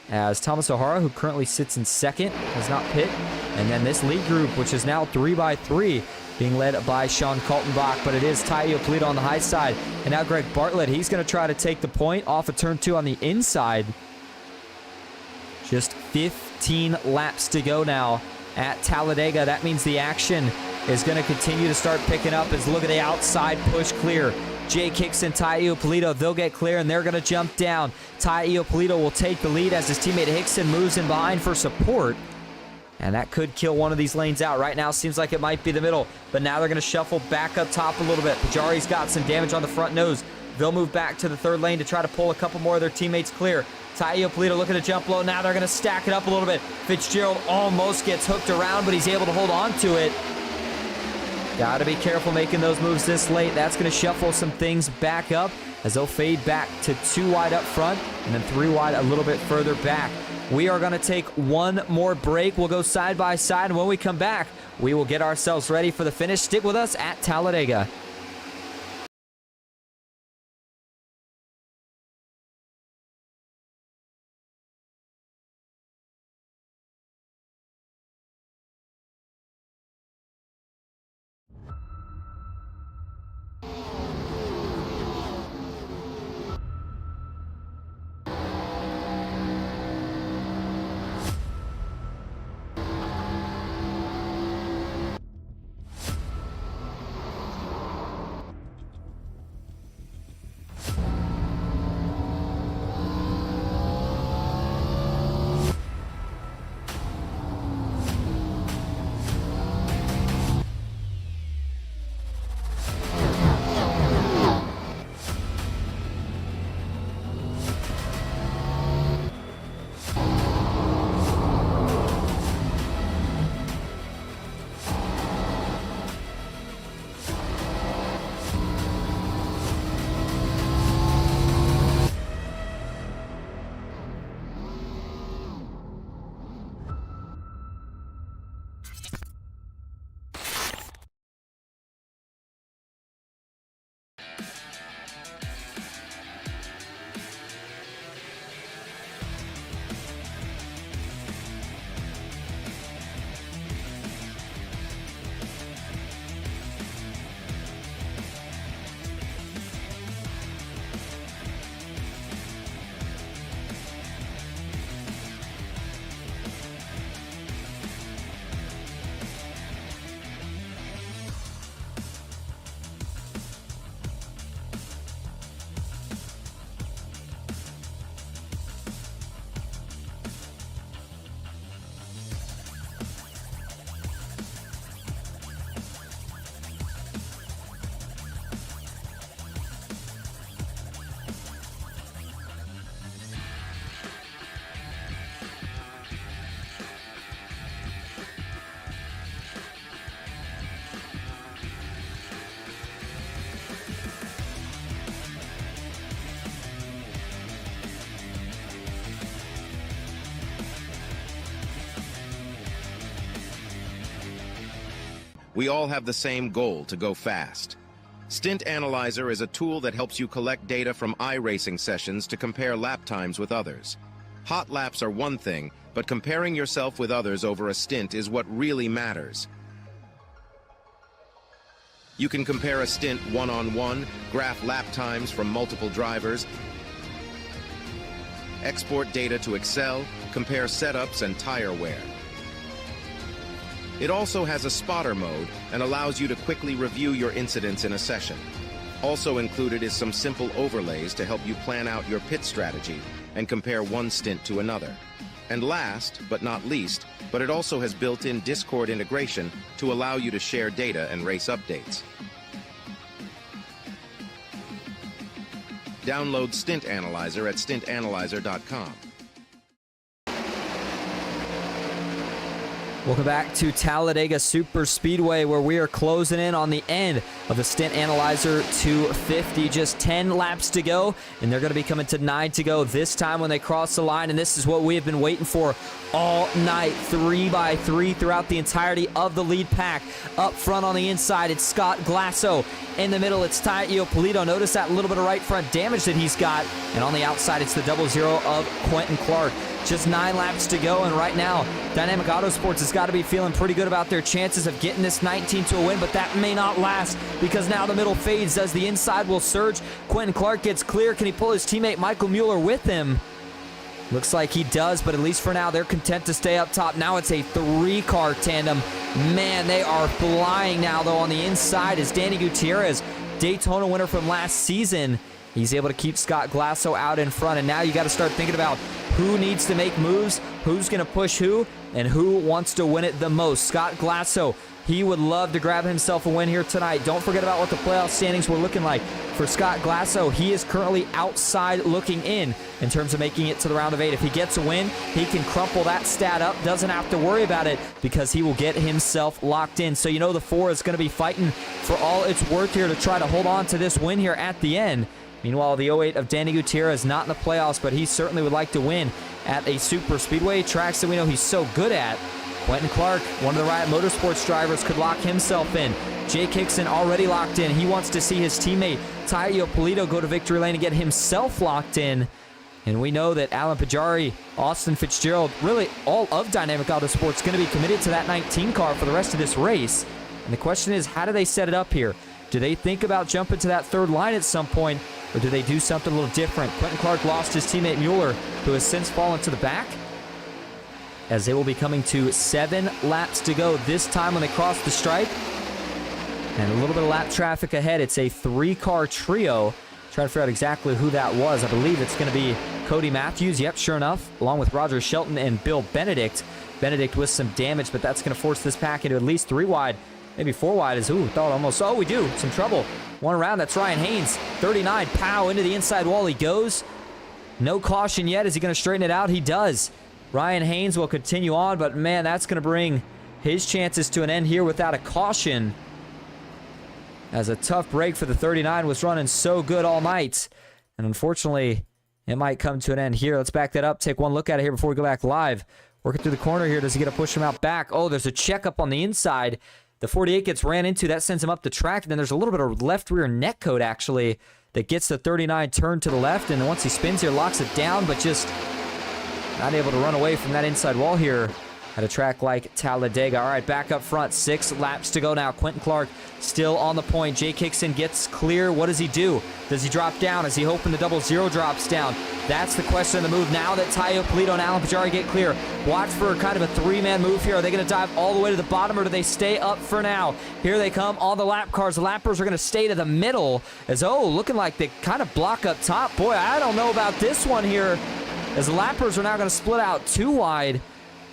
as Thomas O'Hara, who currently sits in second, has not pit. And then this lead group, which is now 3x3, being led by Sean Kaltenbach, but it is Taio Polito on the high side. And now Greg Bartlett, he's going to try to take the point off of turn 2 on the inside. Just 15 laps to go now at Talladega. That means the action is going to continue to start picking up as look at the outside push clear. Jake Hicks and Ty Iopolito, they'll get clear, and they're going to jump down. Ty Iopolito will take the lead as his teammate Hickson moves in behind for support. And that could kill one of these lanes out. Right now, seems like it might be the middle, but now they're going to shuffle back up top a little bit. Pajari's got some damage on the front nose. They'll move back to the third lane to try to pull a couple more of their teammates clear. Ty Iopolito looking to jump low. Now they're going to stack it up a little bit. Fitzgerald almost gets hooked around, but he's able to hold on to it. Got to be careful making those moves this late. That's going to shuffle some things back up as they'll fade back to 2 wide up front and then 3 wide a little bit further back. We are going to take one more break. We'll go side by side, and when we come back, we will get ourselves ready for the finish. Stick with us at Talladega. We all have the same goal, to go fast. Stint Analyzer is a tool that helps you collect data from iRacing sessions to compare lap times with others. Hot laps are one thing, but comparing yourself with others over a stint is what really matters. You can compare a stint one-on-one, graph lap times from multiple drivers, export data to Excel, compare setups and tire wear. It also has a spotter mode and allows you to quickly review your incidents in a session. Also included is some simple overlays to help you plan out your pit strategy and compare one stint to another. And last, but not least, but it also has built-in Discord integration to allow you to share data and race updates. Download Stint Analyzer at stintanalyzer.com. Welcome back to Talladega Superspeedway, where we are closing in on the end of the Stint Analyzer 250. Just 10 laps to go, and they're going to be coming to 9 to go this time when they cross the line. And this is what we have been waiting for all night, 3x3 throughout the entirety of the lead pack. Up front on the inside, it's Scott Glasso. In the middle, it's Talladega Polito. Notice that little bit of right front damage that he's got. And on the outside, it's the 00 of Quentin Clark. Just 9 laps to go, and right now, Dynamic Autosports has got to be feeling pretty good about their chances of getting this 19 to a win, but that may not last because now the middle fades as the inside will surge. Quentin Clark gets clear. Can he pull his teammate Michael Mueller with him? Looks like he does, but at least for now, they're content to stay up top. Now it's a 3-car tandem. Man, they are flying now, though, on the inside is Danny Gutierrez, Daytona winner from last season. He's able to keep Scott Glasso out in front, and now you got to start thinking about who needs to make moves, who's going to push who, and who wants to win it the most. Scott Glasso, he would love to grab himself a win here tonight. Don't forget about what the playoff standings were looking like. For Scott Glasso, he is currently outside looking in terms of making it to the round of 8. If he gets a win, he can crumple that stat up, doesn't have to worry about it because he will get himself locked in. So you know the 4 is going to be fighting for all it's worth here to try to hold on to this win here at the end. Meanwhile, the 08 of Danny Gutierrez not in the playoffs, but he certainly would like to win at a super speedway, tracks that we know he's so good at. Quentin Clark, one of the Riot Motorsports drivers, could lock himself in. Jake Hickson already locked in. He wants to see his teammate Talladega Polito go to victory lane and get himself locked in. And we know that Alan Pajari, Austin Fitzgerald, really all of Dynamic Autosports going to be committed to that 19 car for the rest of this race. And the question is, how do they set it up here? Do they think about jumping to that third line at some point, or do they do something a little different? Quentin Clark lost his teammate Mueller, who has since fallen to the back, as they will be coming to 7 laps to go this time when they cross the stripe. And a little bit of lap traffic ahead. It's a 3-car trio. Trying to figure out exactly who that was. I believe it's going to be Cody Matthews. Yep, sure enough, along with Roger Shelton and Bill Benedict. Benedict with some damage, but that's going to force this pack into at least 3 wide. Maybe 4 wide is, thought almost, we do, some trouble. One around, that's Ryan Haynes, 39, pow, into the inside wall he goes. No caution yet. Is he going to straighten it out? He does. Ryan Haynes will continue on, but man, that's going to bring his chances to an end here without a caution. As a tough break for the 39 was running so good all night. And unfortunately, it might come to an end here. Let's back that up, take one look at it here before we go back live. Working through the corner here, does he get to push him out back? Oh, there's a checkup on the inside. The 48 gets ran into. That sends him up the track. And then there's a little bit of left rear neck code, actually, that gets the 39 turned to the left. And then once he spins here, locks it down, but just not able to run away from that inside wall here at a track like Talladega. All right, back up front. 6 laps to go now. Quentin Clark still on the point. Jake Hickson gets clear. What does he do? Does he drop down? Is he hoping the 00 drops down? That's the question of the move. Now that Talladega Polito and Alan Pajari get clear, watch for kind of a 3-man move here. Are they going to dive all the way to the bottom, or do they stay up for now? Here they come on the lap cars. The lappers are going to stay to the middle as, looking like they kind of block up top. Boy, I don't know about this one here, as the lappers are now going to split out 2 wide.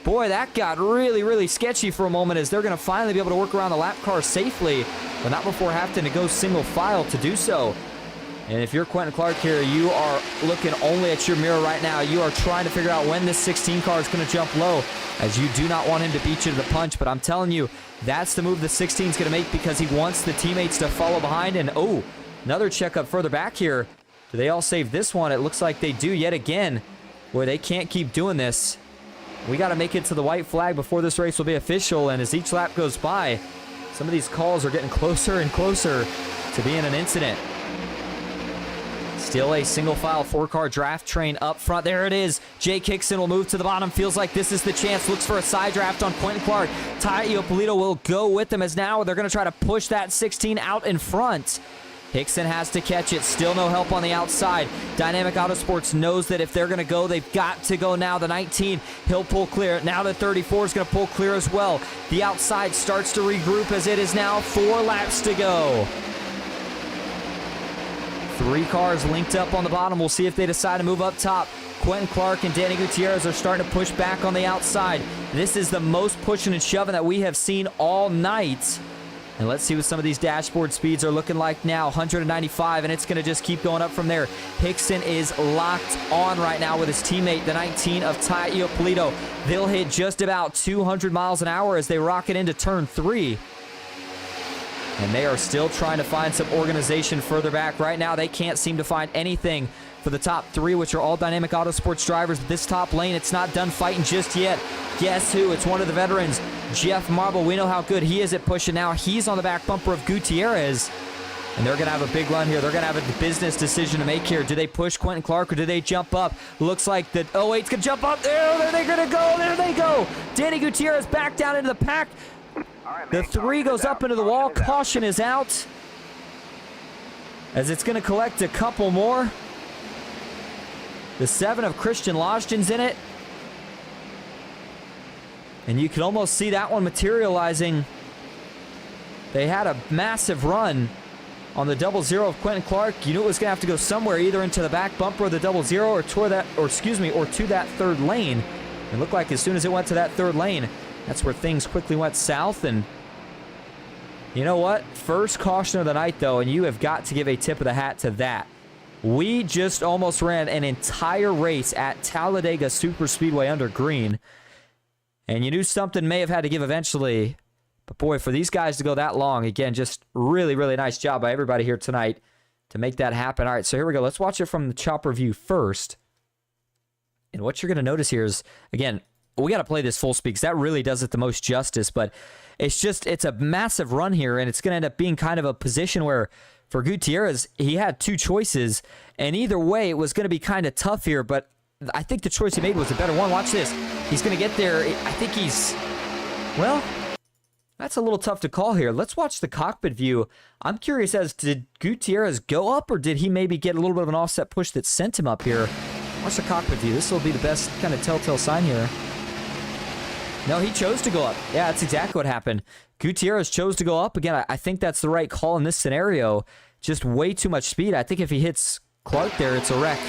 Boy, that got really, really sketchy for a moment, as they're going to finally be able to work around the lap car safely, but not before having to go single file to do so. And if you're Quentin Clark here, you are looking only at your mirror right now. You are trying to figure out when this 16 car is going to jump low, as you do not want him to beat you to the punch. But I'm telling you, that's the move the 16 is going to make, because he wants the teammates to follow behind. And another checkup further back here. Do they all save this one? It looks like they do yet again. Boy, they can't keep doing this. We got to make it to the white flag before this race will be official. And as each lap goes by, some of these calls are getting closer and closer to being an incident. Still a single file 4-car draft train up front. There it is. Jake Hickson will move to the bottom. Feels like this is the chance. Looks for a side draft on Quentin Clark. Talladega Polito will go with them, as now they're going to try to push that 16 out in front. Hickson has to catch it. Still no help on the outside. Dynamic Autosports knows that if they're going to go, they've got to go now. The 19, he'll pull clear. Now the 34 is going to pull clear as well. The outside starts to regroup as it is now 4 laps to go. 3 cars linked up on the bottom. We'll see if they decide to move up top. Quentin Clark and Danny Gutierrez are starting to push back on the outside. This is the most pushing and shoving that we have seen all night. And let's see what some of these dashboard speeds are looking like now. 195, and it's going to just keep going up from there. Hickson is locked on right now with his teammate, the 19 of Ty Iopolito. They'll hit just about 200 miles an hour as they rocket into turn 3. And they are still trying to find some organization further back. Right now, they can't seem to find anything for the top 3, which are all Dynamic Autosports drivers. This top lane, it's not done fighting just yet. Guess who? It's one of the veterans, Jeff Marble. We know how good he is at pushing now. He's on the back bumper of Gutierrez. And they're going to have a big run here. They're going to have a business decision to make here. Do they push Quentin Clark or do they jump up? Looks like the 08's going to jump up. There they're going to go. There they go. Danny Gutierrez back down into the pack. The 3 goes up into the wall. Caution is out, as it's going to collect a couple more. The 7 of Christian Lodgen's in it. And you can almost see that one materializing. They had a massive run on the 00 of Quentin Clark. You knew it was going to have to go somewhere, either into the back bumper of the 00 or to that 3rd lane. It looked like as soon as it went to that 3rd lane, that's where things quickly went south. And you know what? First caution of the night, though, and you have got to give a tip of the hat to that. We just almost ran an entire race at Talladega Superspeedway under green. And you knew something may have had to give eventually. But boy, for these guys to go that long, again, just really, really nice job by everybody here tonight to make that happen. All right, so here we go. Let's watch it from the chopper view first. And what you're going to notice here is, again, we got to play this full speed because that really does it the most justice. But it's a massive run here, and it's going to end up being kind of a position where for Gutierrez, he had 2 choices, and either way, it was going to be kind of tough here, but I think the choice he made was a better one. Watch this. He's going to get there. I think well, that's a little tough to call here. Let's watch the cockpit view. I'm curious as did Gutierrez go up, or did he maybe get a little bit of an offset push that sent him up here? Watch the cockpit view. This will be the best kind of telltale sign here. No, he chose to go up. Yeah, that's exactly what happened. Gutierrez chose to go up. Again, I think that's the right call in this scenario. Just way too much speed. I think if he hits Clark there, it's a wreck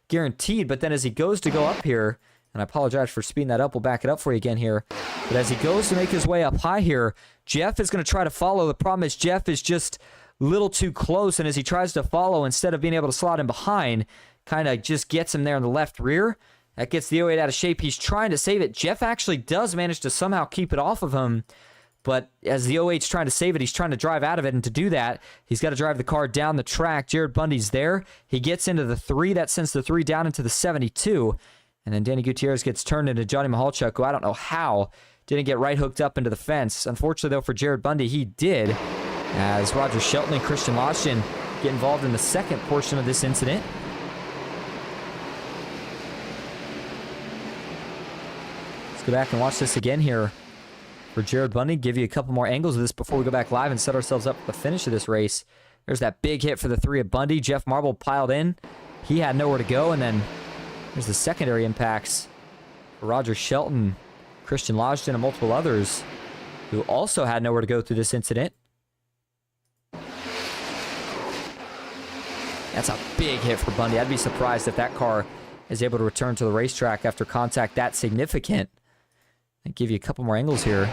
guaranteed. But then as he goes to go up here, and I apologize for speeding that up. We'll back it up for you again here. But as he goes to make his way up high here, Jeff is going to try to follow. The problem is Jeff is just a little too close, and as he tries to follow, instead of being able to slot him behind, kind of just gets him there in the left rear. That gets the 08 out of shape. He's trying to save it. Jeff actually does manage to somehow keep it off of him. But as the 08's trying to save it, he's trying to drive out of it. And to do that, he's got to drive the car down the track. Jared Bundy's there. He gets into the 3. That sends the 3 down into the 72. And then Danny Gutierrez gets turned into Johnny Mahalchuk, who I don't know how didn't get right hooked up into the fence. Unfortunately, though, for Jared Bundy, he did. As Roger Shelton and Christian Lodgen get involved in the second portion of this incident. Go back and watch this again here for Jared Bundy. Give you a couple more angles of this before we go back live and set ourselves up for the finish of this race. There's that big hit for the 3 of Bundy. Jeff Marble piled in. He had nowhere to go. And then there's the secondary impacts for Roger Shelton, Christian Lodgen, and multiple others who also had nowhere to go through this incident. That's a big hit for Bundy. I'd be surprised if that car is able to return to the racetrack after contact that significant. I'll give you a couple more angles here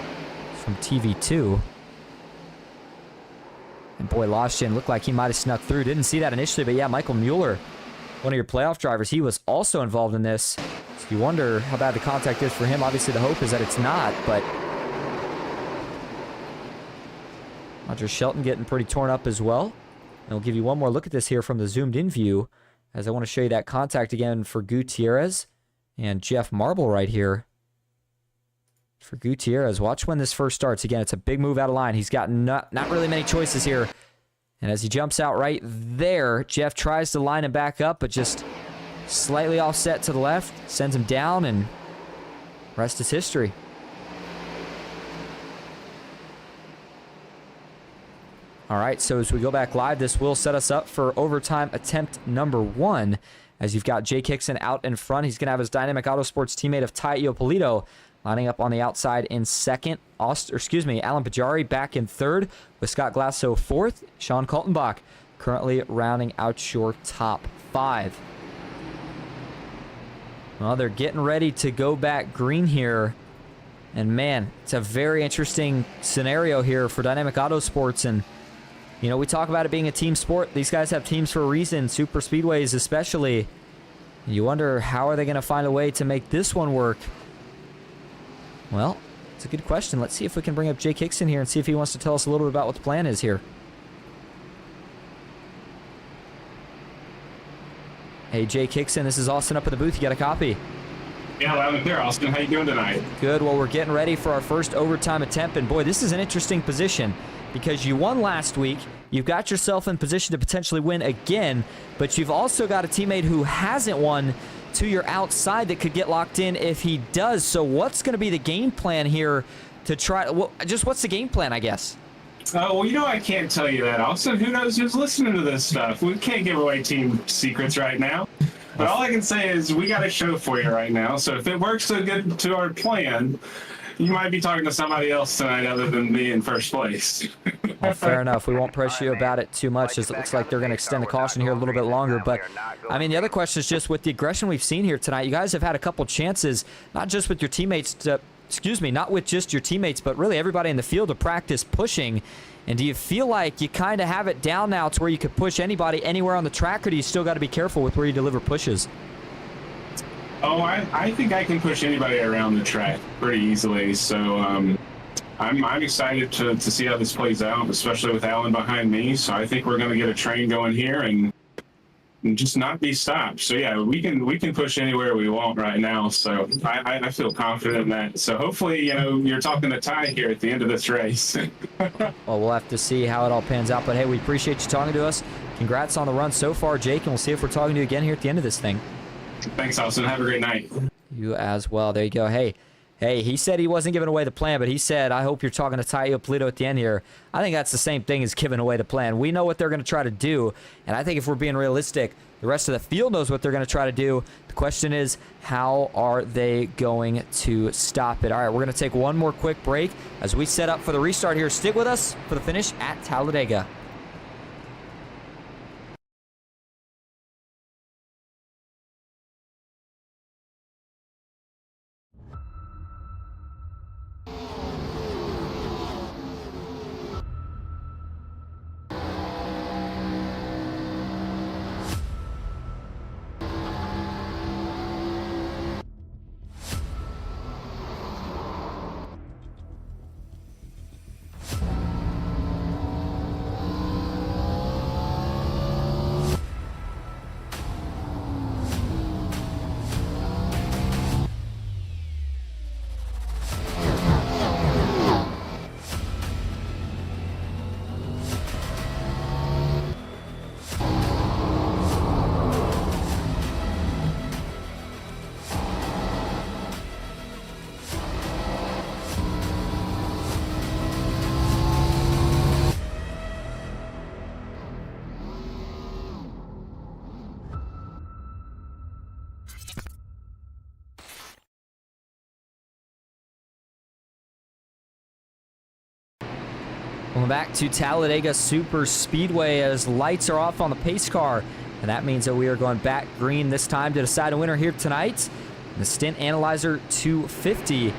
from TV2. And boy, Lodgen looked like he might have snuck through. Didn't see that initially, but yeah, Michael Mueller, one of your playoff drivers, he was also involved in this. So you wonder how bad the contact is for him. Obviously, the hope is that it's not, but Roger Shelton getting pretty torn up as well. And we'll give you one more look at this here from the zoomed-in view, as I want to show you that contact again for Gutierrez and Jeff Marble right here. For Gutierrez, watch when this first starts. Again, it's a big move out of line. He's got not really many choices here. And as he jumps out right there, Jeff tries to line him back up, but just slightly offset to the left, sends him down, and rest is history. All right, so as we go back live, this will set us up for overtime attempt number 1. As you've got Jake Hickson out in front. He's going to have his Dynamic Autosports teammate of Tai Iopolito lining up on the outside in second. Alan Pajari back in third with Scott Glasso fourth. Sean Kaltenbach currently rounding out your top 5. Well, they're getting ready to go back green here. And man, it's a very interesting scenario here for Dynamic Autosports. And you know, we talk about it being a team sport. These guys have teams for a reason, super speedways especially. You wonder, how are they going to find a way to make this one work? Well, it's a good question. Let's see if we can bring up Jake Hickson here and see if he wants to tell us a little bit about what the plan is here. Hey, Jake Hickson, this is Austin up in the booth. You got a copy? Yeah, loud and clear, Austin. How you doing tonight? Good. Well, we're getting ready for our first overtime attempt. And boy, this is an interesting position, because you won last week. You've got yourself in position to potentially win again, but you've also got a teammate who hasn't won to your outside that could get locked in if he does. So what's going to be the game plan here to try? Well, just what's the game plan, I guess? Well, you know, I can't tell you that, Austin. Who knows who's listening to this stuff? We can't give away team secrets right now. But all I can say is we got a show for you right now. So if it works so good to our plan, you might be talking to somebody else tonight other than me in first place. Well, fair enough. We won't press you about it too much, as it looks like they're going to extend the caution here a little bit longer. But, I mean, the other question is just with the aggression we've seen here tonight, you guys have had a couple chances, not just with your teammates, not with just your teammates, but really everybody in the field to practice pushing. And do you feel like you kind of have it down now to where you could push anybody anywhere on the track, or do you still got to be careful with where you deliver pushes? Oh, I think I can push anybody around the track pretty easily. So I'm excited to see how this plays out, especially with Alan behind me. So I think we're going to get a train going here and just not be stopped. So yeah, we can push anywhere we want right now. So I feel confident in that. So hopefully, you know, you're talking to Ty here at the end of this race. Well, we'll have to see how it all pans out. But hey, we appreciate you talking to us. Congrats on the run so far, Jake, and we'll see if we're talking to you again here at the end of this thing. Thanks, Austin. Have a great night. You as well. There you go. Hey, he said he wasn't giving away the plan, but he said, I hope you're talking to Tai Iopolito at the end here. I think that's the same thing as giving away the plan. We know what they're going to try to do, and I think if we're being realistic, the rest of the field knows what they're going to try to do. The question is, how are they going to stop it? All right, we're going to take one more quick break as we set up for the restart here. Stick with us for the finish at Talladega. Welcome back to Talladega Superspeedway as lights are off on the pace car. And that means that we are going back green this time to decide a winner here tonight. The Stint Analyzer 250 in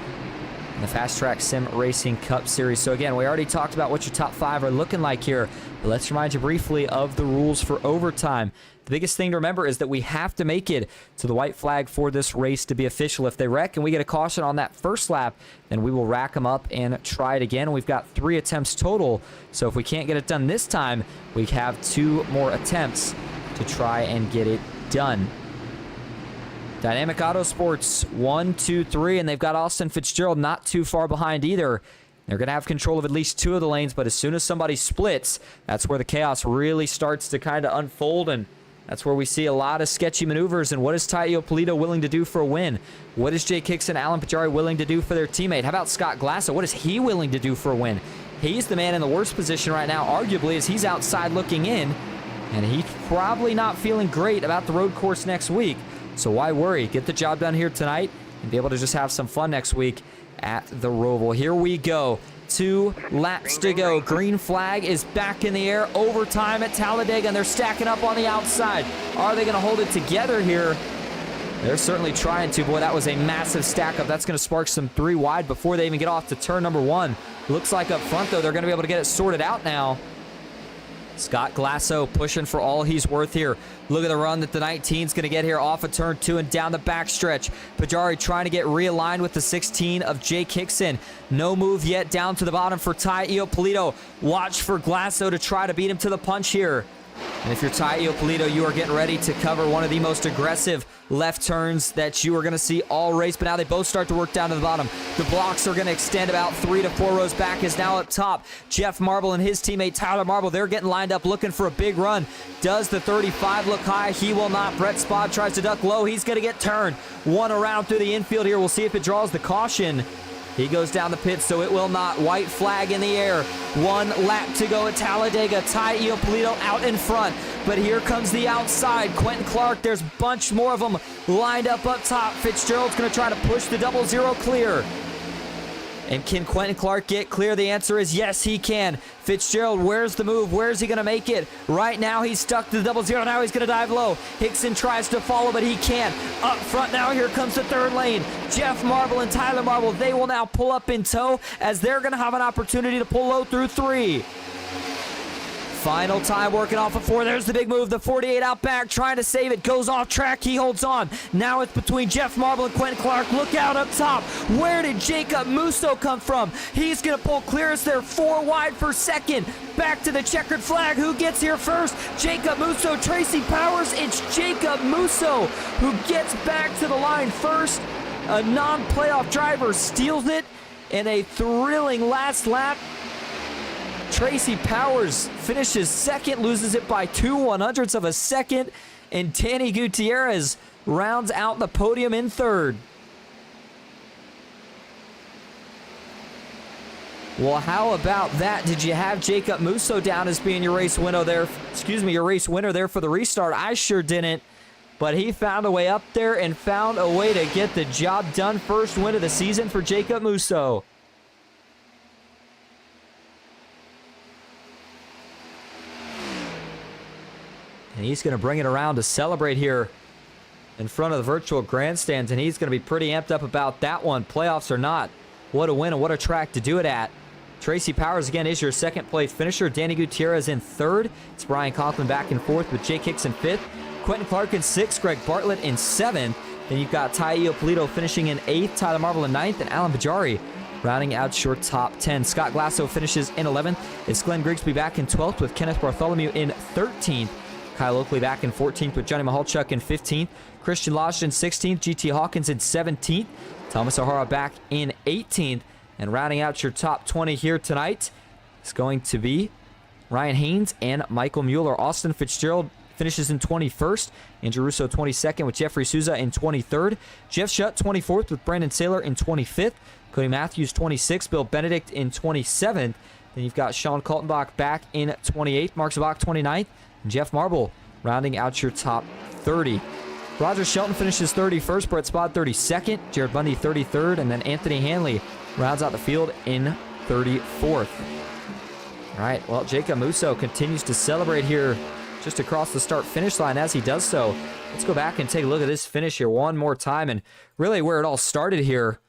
the FastTrack Sim Racing Cup Series. So again, we already talked about what your top 5 are looking like here. But let's remind you briefly of the rules for overtime. The biggest thing to remember is that we have to make it to the white flag for this race to be official. If they wreck and we get a caution on that first lap, then we will rack them up and try it again. We've got 3 attempts total, so if we can't get it done this time, we have 2 more attempts to try and get it done. Dynamic Autosports 1, 2, 3, and they've got Austin Fitzgerald not too far behind either. They're going to have control of at least 2 of the lanes, but as soon as somebody splits, that's where the chaos really starts to kind of unfold, and that's where we see a lot of sketchy maneuvers. And what is Tai Iopolito willing to do for a win? What is Jake Hickson, Alan Pajari willing to do for their teammate? How about Scott Glasso? What is he willing to do for a win? He's the man in the worst position right now, arguably, as he's outside looking in. And he's probably not feeling great about the road course next week. So why worry? Get the job done here tonight and be able to just have some fun next week at the Roval. Here we go. 2 laps to go. Green flag is back in the air. Overtime at Talladega, and they're stacking up on the outside. Are they going to hold it together here? They're certainly trying to. Boy, that was a massive stack up. That's going to spark some 3 wide before they even get off to turn number 1. Looks like up front, though, they're going to be able to get it sorted out now. Scott Glasso pushing for all he's worth here. Look at the run that the 19's going to get here off of turn 2 and down the backstretch. Pajari trying to get realigned with the 16 of Jake Hickson. No move yet down to the bottom for Ty Iopolito. Watch for Glasso to try to beat him to the punch here. And if you're Ty Iopolito, you are getting ready to cover one of the most aggressive left turns that you are going to see all race. But now they both start to work down to the bottom. The blocks are going to extend about 3 to 4 rows back. Is now up top. Jeff Marble and his teammate Tyler Marble, they're getting lined up looking for a big run. Does the 35 look high? He will not. Brett Spod tries to duck low. He's going to get turned. 1 around through the infield here. We'll see if it draws the caution. He goes down the pit, so it will not. White flag in the air. 1 lap to go at Talladega. Ty Iopolito out in front. But here comes the outside. Quentin Clark, there's a bunch more of them lined up top. Fitzgerald's going to try to push the 00 clear. And can Quentin Clark get clear? The answer is yes, he can. Fitzgerald, where's the move? Where's he going to make it? Right now, he's stuck to the 00. Now he's going to dive low. Hickson tries to follow, but he can't. Up front now, here comes the 3rd lane. Jeff Marble and Tyler Marble, they will now pull up in tow as they're going to have an opportunity to pull low through 3. Final time working off of 4. There's the big move. The 48 out back trying to save it. Goes off track. He holds on. Now it's between Jeff Marble and Quentin Clark. Look out up top. Where did Jacob Musso come from? He's going to pull clearance there. 4 wide for second. Back to the checkered flag. Who gets here first? Jacob Musso. Tracy Powers. It's Jacob Musso who gets back to the line first. A non-playoff driver steals it in a thrilling last lap. Tracy Powers finishes second, loses it by 2/100ths of a second, and Danny Gutierrez rounds out the podium in 3rd. Well, how about that? Did you have Jacob Musso down as being your race winner there? Your race winner there for the restart? I sure didn't, but he found a way up there and found a way to get the job done. First win of the season for Jacob Musso. And he's going to bring it around to celebrate here in front of the virtual grandstands, and he's going to be pretty amped up about that one. Playoffs or not, what a win and what a track to do it at. Tracy Powers, again, is your 2nd place finisher. Danny Gutierrez in 3rd. It's Brian Conklin back in 4th with Jake Hicks in 5th. Quentin Clark in 6th. Greg Bartlett in 7th. Then you've got Ty Iopolito finishing in 8th. Tyler Marble in 9th. And Alan Bajari rounding out your top 10. Scott Glasso finishes in 11th. It's Glenn Grigsby back in 12th with Kenneth Bartholomew in 13th. Kyle Oakley back in 14th with Johnny Mahalchuk in 15th. Christian Lodge in 16th. GT Hawkins in 17th. Thomas O'Hara back in 18th. And rounding out your top 20 here tonight is going to be Ryan Haynes and Michael Mueller. Austin Fitzgerald finishes in 21st. Andrew Russo 22nd with Jeffrey Souza in 23rd. Jeff Shutt 24th with Brandon Saylor in 25th. Cody Matthews 26th. Bill Benedict in 27th. Then you've got Sean Kaltenbach back in 28th. Mark Zabak 29th. Jeff Marble rounding out your top 30. Roger Shelton finishes 31st, Brett Spod 32nd, Jared Bundy 33rd, and then Anthony Hanley rounds out the field in 34th. All right, well, Jacob Musso continues to celebrate here just across the start-finish line. As he does so, let's go back and take a look at this finish here one more time, and really where it all started here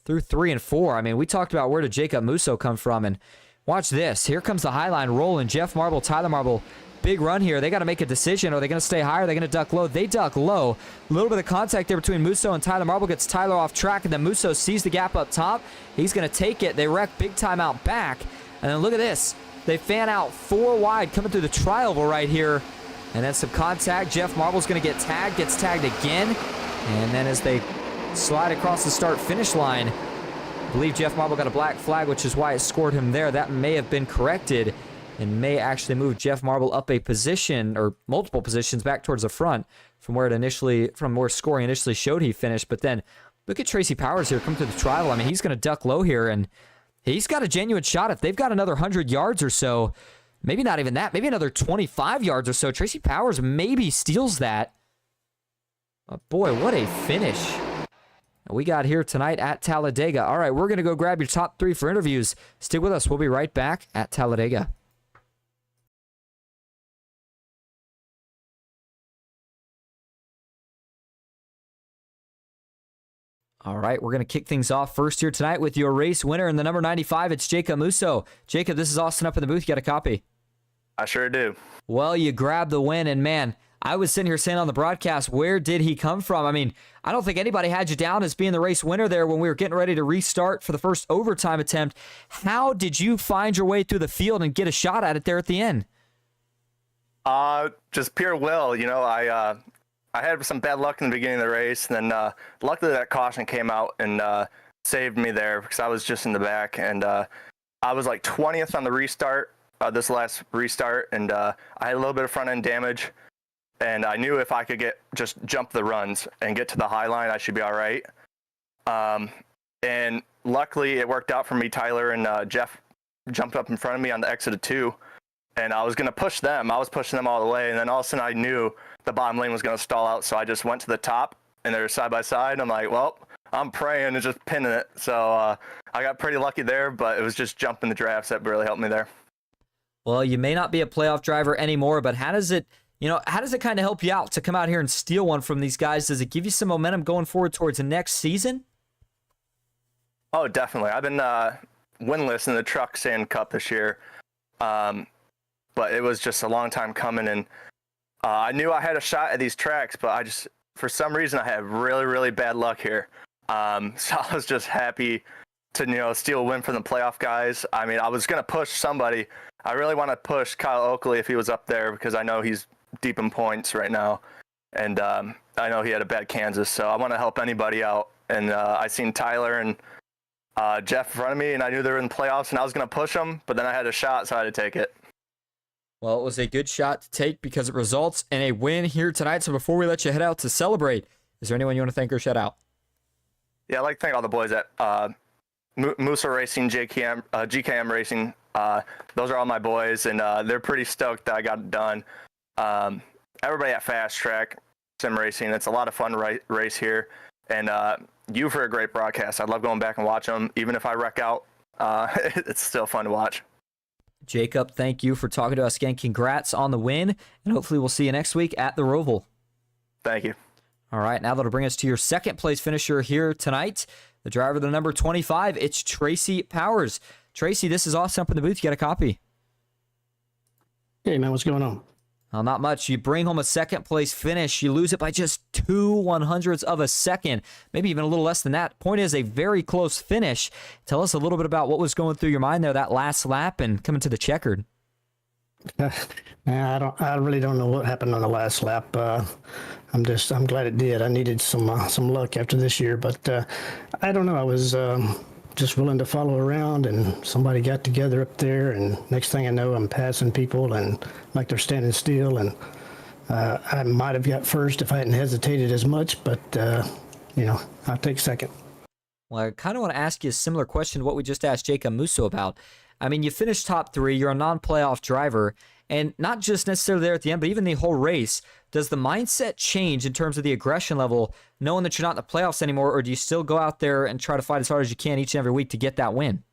through 3 and 4. I mean, we talked about where did Jacob Musso come from, and watch this. Here comes the high line rolling. Jeff Marble, Tyler Marble, big run here. They got to make a decision. Are they going to stay high? Are they going to duck low? They duck low. A little bit of contact there between Musso and Tyler Marble gets Tyler off track, and then Musso sees the gap up top. He's going to take it. They wreck big time out back. And then look at this. They fan out 4 wide coming through the tri-oval right here. And then some contact. Jeff Marble's going to get tagged. Gets tagged again. And then as they slide across the start-finish line, I believe Jeff Marble got a black flag, which is why it scored him there. That may have been corrected and may actually move Jeff Marble up a position or multiple positions back towards the front from where scoring initially showed he finished. But then look at Tracy Powers here come through the tri-oval. I mean, he's going to duck low here, and He's got a genuine shot. If they've got another 100 yards or so, maybe not even that, maybe another 25 yards or so, Tracy Powers maybe steals that. But boy, what a finish we got here tonight at Talladega. All right, we're going to go grab your top 3 for interviews. Stick with us. We'll be right back at Talladega. All right, we're going to kick things off first here tonight with your race winner in the number 95. It's Jacob Musso. Jacob, this is Austin up in the booth. You got a copy? I sure do. Well, you grabbed the win, and man, I was sitting here saying on the broadcast, where did he come from? I mean, I don't think anybody had you down as being the race winner there when we were getting ready to restart for the first overtime attempt. How did you find your way through the field and get a shot at it there at the end? Just pure will. You know, I had some bad luck in the beginning of the race, and then luckily that caution came out and saved me there because I was just in the back, and I was like 20th on the restart, this last restart, and I had a little bit of front end damage, and I knew if I could just jump the runs and get to the high line, I should be all right. And luckily it worked out for me. Tyler and Jeff jumped up in front of me on the exit of 2, and I was going to push them. I was pushing them all the way, and then all of a sudden I knew the bottom lane was going to stall out, so I just went to the top, and they were side by side. I'm like, well, I'm praying and just pinning it. So I got pretty lucky there, but it was just jumping the drafts that really helped me there. Well, you may not be a playoff driver anymore, but how does it kind of help you out to come out here and steal one from these guys? Does it give you some momentum going forward towards the next season? Oh, definitely. I've been winless in the Truck Sim Cup this year, but it was just a long time coming, and I knew I had a shot at these tracks, but for some reason, I had really, really bad luck here. So I was just happy to, steal a win from the playoff guys. I mean, I was going to push somebody. I really want to push Kyle Oakley if he was up there because I know he's deep in points right now. And I know he had a bad Kansas, so I want to help anybody out. And I seen Tyler and Jeff in front of me, and I knew they were in the playoffs, and I was going to push them, but then I had a shot, so I had to take it. Well, it was a good shot to take because it results in a win here tonight. So before we let you head out to celebrate, is there anyone you want to thank or shout out? Yeah, I'd like to thank all the boys at Musa Racing, GKM Racing. Those are all my boys, and they're pretty stoked that I got it done. Everybody at FastTrack Sim Racing, it's a lot of fun race here. And you for a great broadcast. I'd love going back and watch them. Even if I wreck out, it's still fun to watch. Jacob, thank you for talking to us again. Congrats on the win, and hopefully we'll see you next week at the Roval. Thank you. All right, now that'll bring us to your second place finisher here tonight. The driver of the number 25, it's Tracy Powers. Tracy, this is Austin up in the booth. You got a copy? Hey, man, what's going on? Well, not much. You bring home a second place finish. You lose it by just 2/100ths of a second, maybe even a little less than that. Point is, a very close finish. Tell us a little bit about what was going through your mind there that last lap and coming to the checkered. I really don't know what happened on the last lap. I'm glad it did. I needed some luck after this year, but I don't know. I was just willing to follow around, and somebody got together up there, and next thing I know, I'm passing people and like they're standing still, and I might have got first if I hadn't hesitated as much, but I'll take second. Well, I kind of want to ask you a similar question to what we just asked Jacob Musso about. I mean, you finished top 3, you're a non-playoff driver, and not just necessarily there at the end, but even the whole race. Does the mindset change in terms of the aggression level, knowing that you're not in the playoffs anymore, or do you still go out there and try to fight as hard as you can each and every week to get that win?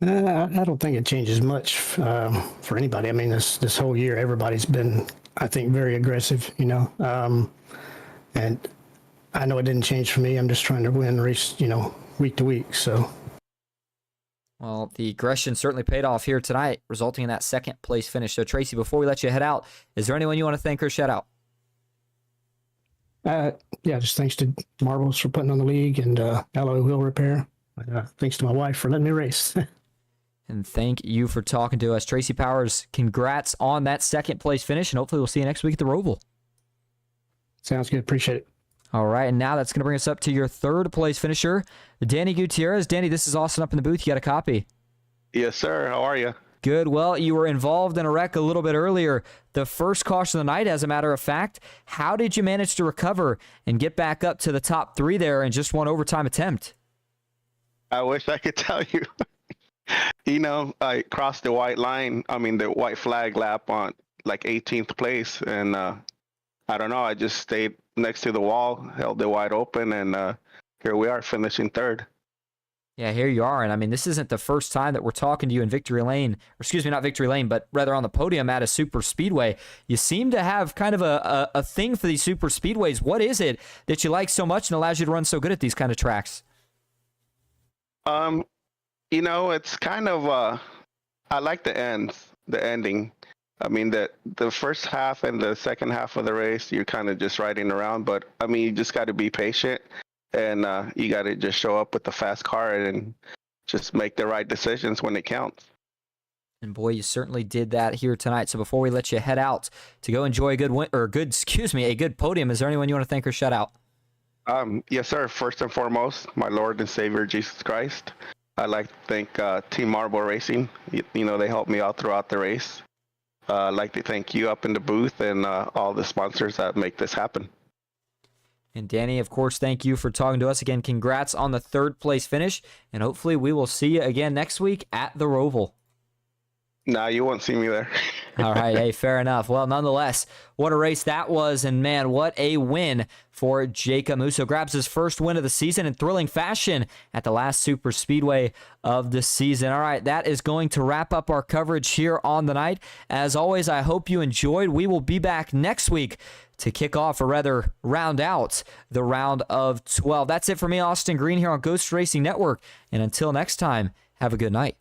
I don't think it changes much for anybody. I mean, this whole year, everybody's been, I think, very aggressive, and I know it didn't change for me. I'm just trying to win race, week to week, so. Well, the aggression certainly paid off here tonight, resulting in that second place finish. So, Tracy, before we let you head out, is there anyone you want to thank or shout out? Yeah, just thanks to Marbles for putting on the league and Alloy Wheel Repair. Thanks to my wife for letting me race. And thank you for talking to us. Tracy Powers, congrats on that second place finish, and hopefully we'll see you next week at the Roval. Sounds good. Appreciate it. All right, and now that's going to bring us up to your third place finisher, Danny Gutierrez. Danny, this is Austin up in the booth. You got a copy? Yes, sir. How are you? Good. Well, you were involved in a wreck a little bit earlier. The first caution of the night, as a matter of fact. How did you manage to recover and get back up to the top 3 there in just one overtime attempt? I wish I could tell you. I crossed the white line. I mean, the white flag lap on like 18th place, and I don't know. I just stayed next to the wall, held it wide open, and here we are, finishing third. Yeah, here you are. And I mean, this isn't the first time that we're talking to you in Victory Lane, or excuse me, not Victory Lane, but rather on the podium at a super speedway. You seem to have kind of a thing for these super speedways. What is it that you like so much and allows you to run so good at these kind of tracks? It's kind of, I like the ending. I mean, the first half and the second half of the race, you're kind of just riding around, but I mean, you just got to be patient. And you got to just show up with the fast car and just make the right decisions when it counts. And boy, you certainly did that here tonight. So before we let you head out to go enjoy a good podium, is there anyone you want to thank or shout out? Yes, sir. First and foremost, my Lord and Savior Jesus Christ. I'd like to thank Team Marble Racing. They helped me out throughout the race. I'd like to thank you up in the booth and all the sponsors that make this happen. And Danny, of course, thank you for talking to us again. Congrats on the third place finish, and hopefully we will see you again next week at the Roval. Nah, you won't see me there. All right, hey, fair enough. Well, nonetheless, what a race that was, and man, what a win for Jacob Musso. Grabs his first win of the season in thrilling fashion at the last super speedway of the season. All right, that is going to wrap up our coverage here on the night. As always, I hope you enjoyed. We will be back next week to kick off, or rather round out, the round of 12. That's it for me, Austin Green, here on Ghost Racing Network. And until next time, have a good night.